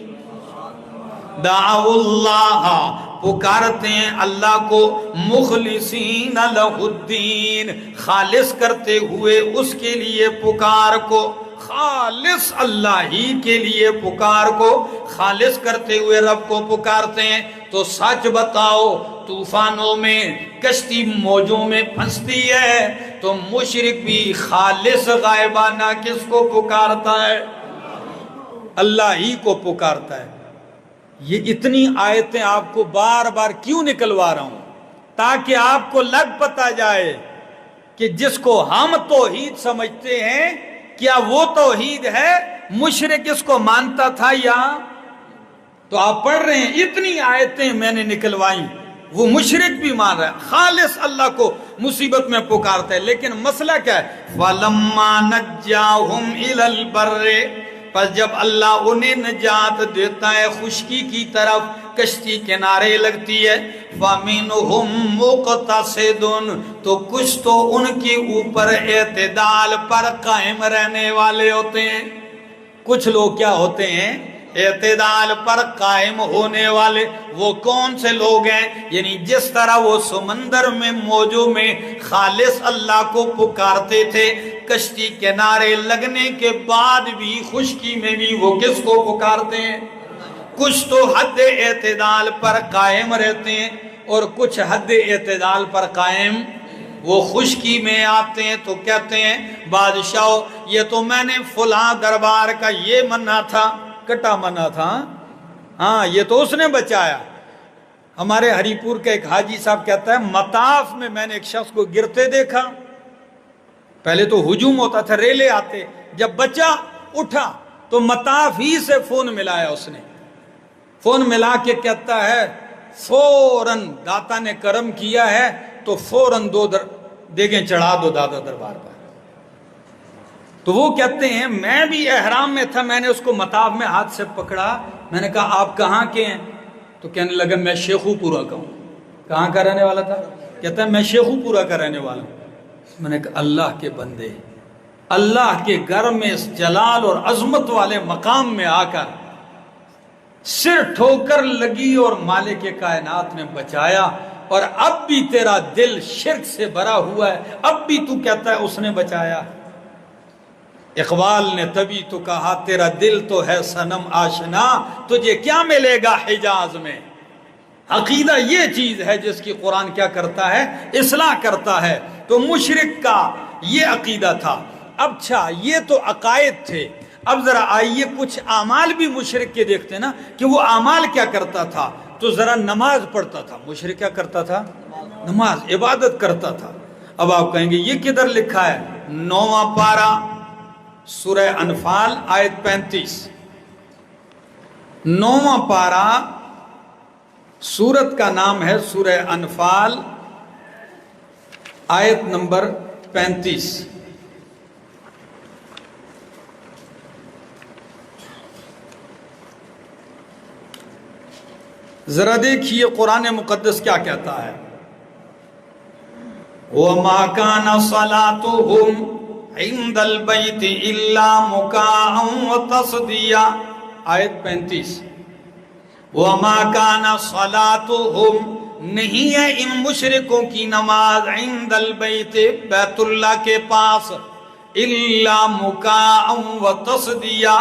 دعوا اللہ پکارتے ہیں اللہ کو، مخلصین لہ الدین خالص کرتے ہوئے اس کے لیے پکار کو، خالص اللہ ہی کے لیے پکار کو خالص کرتے ہوئے رب کو پکارتے ہیں۔ تو سچ بتاؤ، طوفانوں میں کشتی موجوں میں پھنستی ہے تو مشرک بھی خالص غائبانہ کس کو پکارتا ہے؟ اللہ ہی کو پکارتا ہے۔ یہ اتنی آیتیں آپ کو بار بار کیوں نکلوا رہا ہوں؟ تاکہ آپ کو لگ پتا جائے کہ جس کو ہم توحید سمجھتے ہیں، کیا وہ توحید ہے؟ مشرک اس کو مانتا تھا یا؟ تو آپ پڑھ رہے ہیں اتنی آیتیں میں نے نکلوائیں، وہ مشرک بھی مان رہا ہے، خالص اللہ کو مصیبت میں پکارتا ہے۔ لیکن مسئلہ کیا ہے؟ فَلَمَّا نَجَّاهُمْ إِلَى الْبَرِّ، پس جب اللہ انہیں نجات دیتا ہے خشکی کی طرف، کشتی کنارے لگتی ہے، فَمِنْهُمْ مُقْتَصِدٌ، تو کچھ تو ان کے اوپر اعتدال پر قائم رہنے والے ہوتے ہیں۔ کچھ لوگ کیا ہوتے ہیں؟ اعتدال پر قائم ہونے والے۔ وہ کون سے لوگ ہیں؟ یعنی جس طرح وہ سمندر میں موجوں میں خالص اللہ کو پکارتے تھے، کشتی کنارے لگنے کے بعد بھی خشکی میں بھی وہ کس کو پکارتے ہیں؟ کچھ تو حد اعتدال پر قائم رہتے ہیں اور کچھ حد اعتدال پر قائم، وہ خشکی میں آتے ہیں تو کہتے ہیں بادشاہ یہ تو میں نے فلاں دربار کا یہ منع تھا، کٹا منع تھا، ہاں یہ تو اس نے بچایا۔ ہمارے ہری پور کا ایک حاجی صاحب کہتا ہے مطاف میں نے ایک شخص کو گرتے دیکھا، پہلے تو ہجوم ہوتا تھا، ریلے آتے، جب بچہ اٹھا تو مطاف ہی سے فون ملایا، اس نے فون ملا کے کہتا ہے فوراً داتا نے کرم کیا ہے تو فوراً 2 دیگیں چڑھا دو دادا دربار پر۔ تو وہ کہتے ہیں میں بھی احرام میں تھا، میں نے اس کو مطاف میں ہاتھ سے پکڑا، میں نے کہا آپ کہاں کے ہیں؟ تو کہنے لگا میں شیخو پورہ کا ہوں۔ کہاں کا رہنے والا تھا؟ کہتا ہے میں شیخو پورہ کا رہنے والا ہوں۔ میں نے کہا اللہ کے بندے، اللہ کے گھر میں اس جلال اور عظمت والے مقام میں آ کر سر ٹھوکر لگی اور مالک کائنات نے بچایا، اور اب بھی تیرا دل شرک سے بھرا ہوا ہے، اب بھی تو کہتا ہے اس نے بچایا۔ اقبال نے تبھی تو کہا تیرا دل تو ہے صنم آشنا، تجھے کیا ملے گا حجاز میں۔ عقیدہ یہ چیز ہے جس کی قرآن کیا کرتا ہے؟ اصلاح کرتا ہے۔ تو مشرک کا یہ عقیدہ تھا۔ اب اچھا یہ تو عقائد تھے، اب ذرا آئیے کچھ اعمال بھی مشرک کے دیکھتے ہیں نا کہ وہ اعمال کیا کرتا تھا۔ تو ذرا نماز پڑھتا تھا، مشرک کیا کرتا تھا؟ نماز، عبادت کرتا تھا۔ اب آپ کہیں گے یہ کدھر لکھا ہے؟ 9واں پارہ سورہ انفال آیت 35، 9واں پارہ، سورت کا نام ہے سورہ انفال، آیت نمبر 35۔ ذرا دیکھیے قرآن مقدس کیا کہتا ہے۔ وَمَا كَانَ صَلَاتُهُمْ عِنْدَ الْبَيْتِ إِلَّا مُكَاءً وَتَصْدِيًّا، آیت 35۔ وَمَا كَانَ صَلَاتُهُمْ، نہیں ہے ان مشرکوں کی نماز، عند البیت، بیت اللہ کے پاس، إِلَّا مُكَاءً وَتَصْدِيًّا،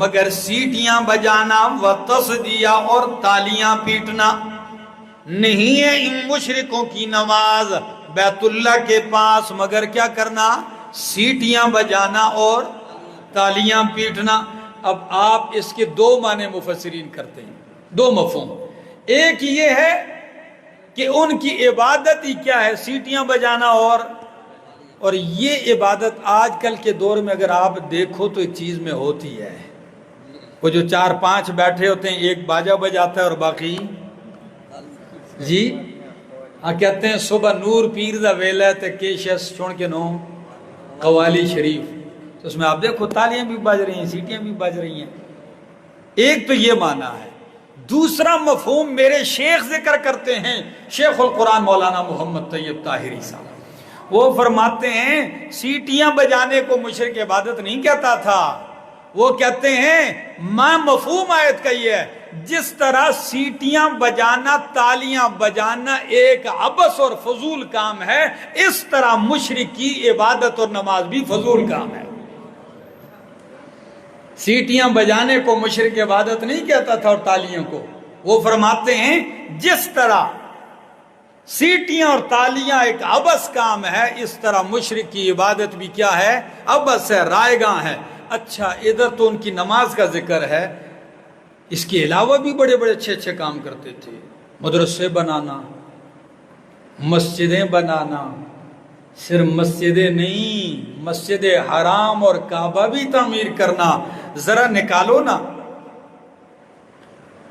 مگر سیٹیاں بجانا، وَتَصْدِيًّا، اور تالیاں پیٹنا۔ نہیں ہے ان مشرکوں کی نماز بیت اللہ کے پاس مگر کیا کرنا؟ سیٹیاں بجانا اور تالیاں پیٹنا۔ اب آپ اس کے دو معنی مفسرین کرتے ہیں، دو مفہوم۔ ایک یہ ہے کہ ان کی عبادت ہی کیا ہے، سیٹیاں بجانا اور یہ عبادت آج کل کے دور میں اگر آپ دیکھو تو ایک چیز میں ہوتی ہے، وہ جو 4-5 بیٹھے ہوتے ہیں، ایک باجا بجاتا ہے اور باقی جی ہاں کہتے ہیں صبح نور پیر دا ویلا تے کیشس چھوڑ کے نو قوالی شریف، تو اس میں آپ دیکھو تالیاں بھی بج رہی ہیں، سیٹیاں بھی بج رہی ہیں۔ ایک تو یہ معنی ہے۔ دوسرا مفہوم میرے شیخ ذکر کرتے ہیں، شیخ القرآن مولانا محمد طیب طاہری صاحب، وہ فرماتے ہیں سیٹیاں بجانے کو مشرک عبادت نہیں کہتا تھا، وہ کہتے ہیں ماں مفہوم آیت کا یہ ہے، جس طرح سیٹیاں بجانا تالیاں بجانا ایک عبث اور فضول کام ہے، اس طرح مشرک کی عبادت اور نماز بھی فضول کام ہے۔ سیٹیاں بجانے کو مشرک عبادت نہیں کہتا تھا اور تالیوں کو، وہ فرماتے ہیں جس طرح سیٹیاں اور تالیاں ایک عبث کام ہے، اس طرح مشرک کی عبادت بھی کیا ہے، عبث ہے، رائگاں ہے۔ اچھا ادھر تو ان کی نماز کا ذکر ہے، اس کے علاوہ بھی بڑے بڑے اچھے کام کرتے تھے، مدرسے بنانا، مسجدیں بنانا، صرف مسجدیں نہیں، مسجد حرام اور کعبہ بھی تعمیر کرنا۔ ذرا نکالو نا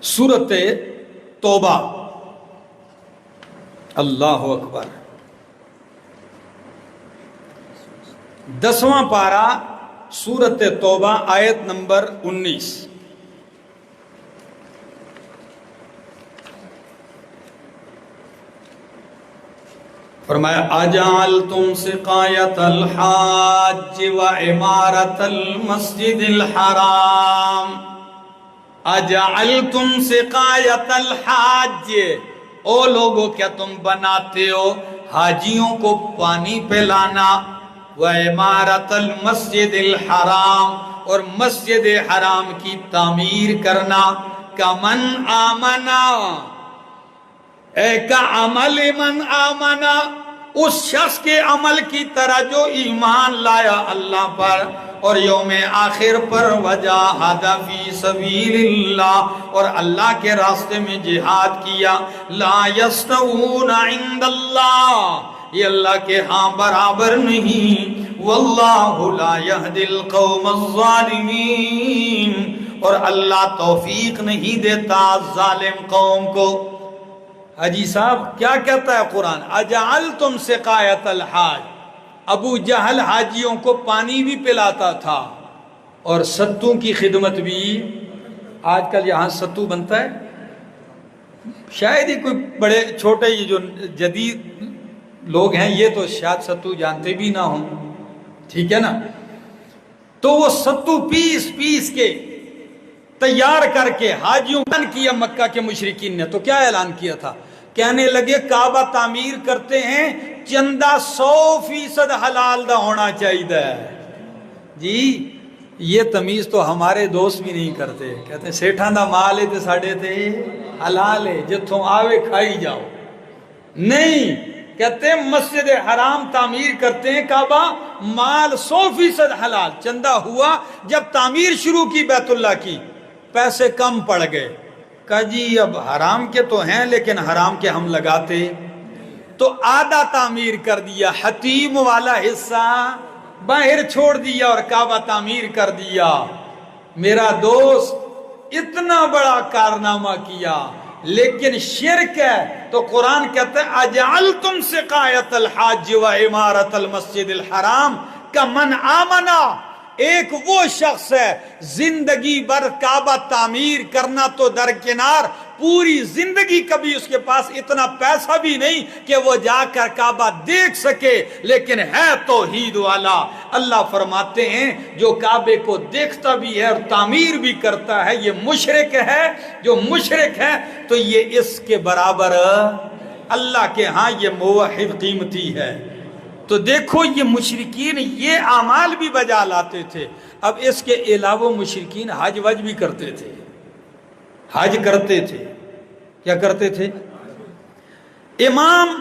سورۃ توبہ، اللہ اکبر، 10واں پارہ سورۃ توبہ آیت نمبر 19۔ فرمایا اجعلتم سقایۃ الحاج وعمارۃ المسجد الحرام، اجعلتم سقایۃ الحاج، او لوگو کیا تم بناتے ہو حاجیوں کو پانی پلانا، وعمارۃ المسجد الحرام، اور مسجد حرام کی تعمیر کرنا، کمن آمنا، اے کا عمل من آمنا، اس شخص کے عمل کی طرح جو ایمان لایا اللہ پر اور یوم آخر پر، وجاہد فی سبیل اللہ، اور اللہ کے راستے میں جہاد کیا، لا یستوون عند اللہ، یہ اللہ کے ہاں برابر نہیں، واللہ لا یہدی القوم الظالمین، اور اللہ توفیق نہیں دیتا ظالم قوم کو۔ حاجی صاحب کیا کہتا ہے قرآن، اجعلتم سقایۃ الحاج، ابو جہل حاجیوں کو پانی بھی پلاتا تھا اور ستوں کی خدمت بھی۔ آج کل یہاں ستو بنتا ہے، شاید ہی کوئی بڑے چھوٹے یہ جو جدید لوگ ہیں یہ تو شاید ستو جانتے بھی نہ ہوں، ٹھیک ہے نا، تو وہ ستو پیس پیس کے تیار کر کے حاجیوں نے کیا۔ مکہ کے مشرکین نے تو کیا اعلان کیا تھا، کہنے لگے کعبہ تعمیر کرتے ہیں، چندہ 100% حلال دا ہونا چاہیے۔ جی یہ تمیز تو ہمارے دوست بھی نہیں کرتے، کہتے ہیں سیٹھاں دا مال ہے تے ساڈے تے حلال ہے، جتھوں آوے کھائی جاؤ۔ نہیں، کہتے ہیں مسجد حرام تعمیر کرتے ہیں، کعبہ مال 100% حلال۔ چندہ ہوا جب تعمیر شروع کی بیت اللہ کی، پیسے کم پڑ گئے، کہا جی اب حرام کے تو ہیں لیکن حرام کے ہم لگاتے، تو آدھا تعمیر کر دیا، حتیم والا حصہ باہر چھوڑ دیا اور کعبہ تعمیر کر دیا۔ میرا دوست اتنا بڑا کارنامہ کیا لیکن شرک ہے، تو قرآن کہتا ہے اجعلتم سقایۃ الحاج وعمارۃ المسجد الحرام کمن آمنا، ایک وہ شخص ہے زندگی بھر کعبہ تعمیر کرنا تو درکنار، پوری زندگی کبھی اس کے پاس اتنا پیسہ بھی نہیں کہ وہ جا کر کعبہ دیکھ سکے، لیکن ہے توحید والا۔ اللہ فرماتے ہیں جو کعبے کو دیکھتا بھی ہے اور تعمیر بھی کرتا ہے یہ مشرک ہے، جو مشرک ہے تو یہ اس کے برابر اللہ کے ہاں یہ موحد قیمتی ہے۔ تو دیکھو یہ مشرکین یہ اعمال بھی بجا لاتے تھے۔ اب اس کے علاوہ مشرکین حج وج بھی کرتے تھے، حج کرتے تھے، کیا کرتے تھے؟ امام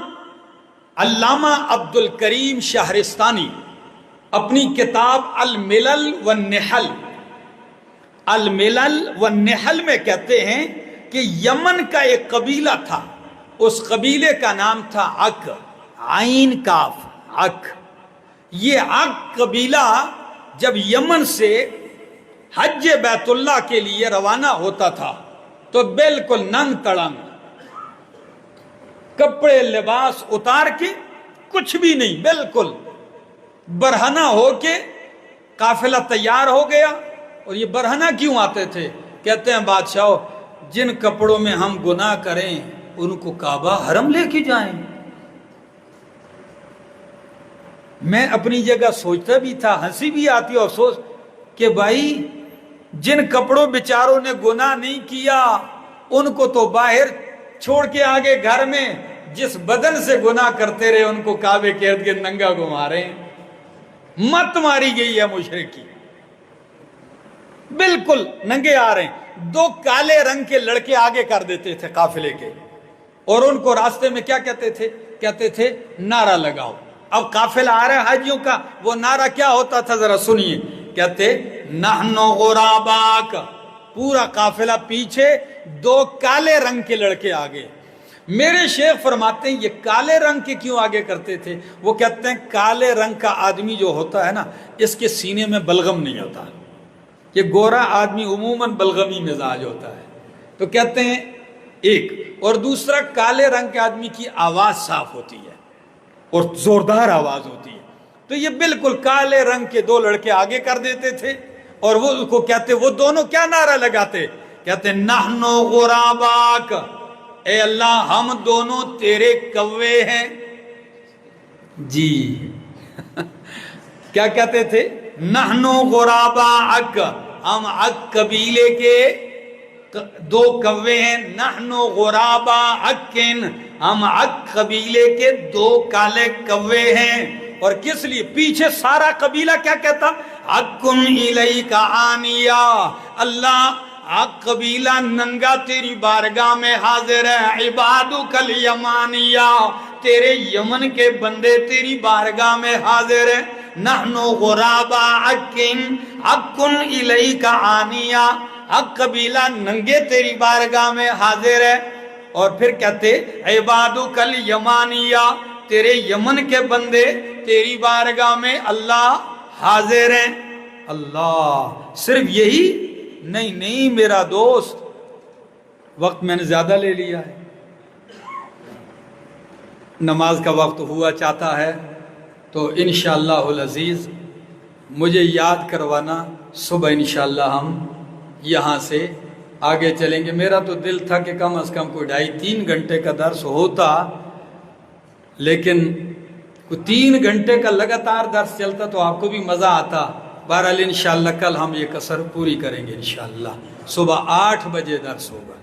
علامہ عبد الکریم شہرستانی اپنی کتاب الملل والنحل، الملل والنحل میں کہتے ہیں کہ یمن کا ایک قبیلہ تھا، اس قبیلے کا نام تھا عق، عین کاف عق۔ یہ عق قبیلہ جب یمن سے حج بیت اللہ کے لیے روانہ ہوتا تھا تو بالکل ننگ تڑنگ، کپڑے لباس اتار کے، کچھ بھی نہیں، بالکل برہنہ ہو کے قافلہ تیار ہو گیا۔ اور یہ برہنہ کیوں آتے تھے؟ کہتے ہیں بادشاہ جن کپڑوں میں ہم گناہ کریں ان کو کعبہ حرم لے کے جائیں۔ میں اپنی جگہ سوچتا بھی تھا، ہنسی بھی آتی ہے، افسوس کہ بھائی جن کپڑوں بیچاروں نے گناہ نہیں کیا ان کو تو باہر چھوڑ کے آگے گھر میں جس بدن سے گناہ کرتے رہے ان کو کعبے کے ارد گرد ننگا گھما رہے ہیں۔ مت ماری گئی ہے مشرکی، بالکل ننگے آ رہے ہیں۔ دو کالے رنگ کے لڑکے آگے کر دیتے تھے قافلے کے، اور ان کو راستے میں کیا کہتے تھے؟ کہتے تھے نعرہ لگاؤ۔ اب قافلہ آ رہا ہے حاجیوں کا، وہ نعرہ کیا ہوتا تھا ذرا سنیے، کہتے نحنو غراباک، پورا قافلہ پیچھے، دو کالے رنگ کے لڑکے آگے۔ میرے شیخ فرماتے ہیں یہ کالے رنگ کے کیوں آگے کرتے تھے؟ وہ کہتے ہیں کالے رنگ کا آدمی جو ہوتا ہے نا، اس کے سینے میں بلغم نہیں ہوتا، یہ گورا آدمی عموماً بلغمی مزاج ہوتا ہے، تو کہتے ہیں ایک، اور دوسرا کالے رنگ کے آدمی کی آواز صاف ہوتی ہے اور زوردار آواز ہوتی ہے۔ تو یہ بالکل کالے رنگ کے دو لڑکے آگے کر دیتے تھے، اور وہ اس کو کہتے، وہ دونوں کیا نعرہ لگاتے؟ کہتے نحنو غراباک، اے اللہ ہم دونوں تیرے کوے ہیں جی۔ کیا کہتے تھے؟ نحنو غراباک، ہم عق قبیلے کے دو کوے ہیں، نحنو غرابا عقن، ہم عق قبیلے کے دو کالے کوے ہیں۔ اور کس لیے؟ پیچھے سارا قبیلہ کیا کہتا؟ عقن الیک آنیا، اللہ عق قبیلہ ننگا تیری بارگاہ میں حاضر ہے، عبادک الیمانیہ، تیرے یمن کے بندے تیری بارگاہ میں حاضر ہیں۔ نحنو غرابا عقن عقن الیک آنیا، عق قبیلہ ننگے تیری بارگاہ میں حاضر ہے۔ اور پھر کہتے عبادک الیمانیہ، تیرے یمن کے بندے تیری بارگاہ میں اللہ حاضر ہیں۔ اللہ، صرف یہی نہیں؟ نہیں میرا دوست، وقت میں نے زیادہ لے لیا ہے، نماز کا وقت ہوا چاہتا ہے، تو انشاءاللہ العزیز مجھے یاد کروانا، صبح انشاءاللہ ہم یہاں سے آگے چلیں گے۔ میرا تو دل تھا کہ کم از کم کوئی 2.5-3 گھنٹے کا درس ہوتا، لیکن کوئی 3 گھنٹے کا لگاتار درس چلتا تو آپ کو بھی مزہ آتا۔ بہرحال انشاءاللہ کل ہم یہ کسر پوری کریں گے، انشاءاللہ صبح 8 بجے درس ہوگا۔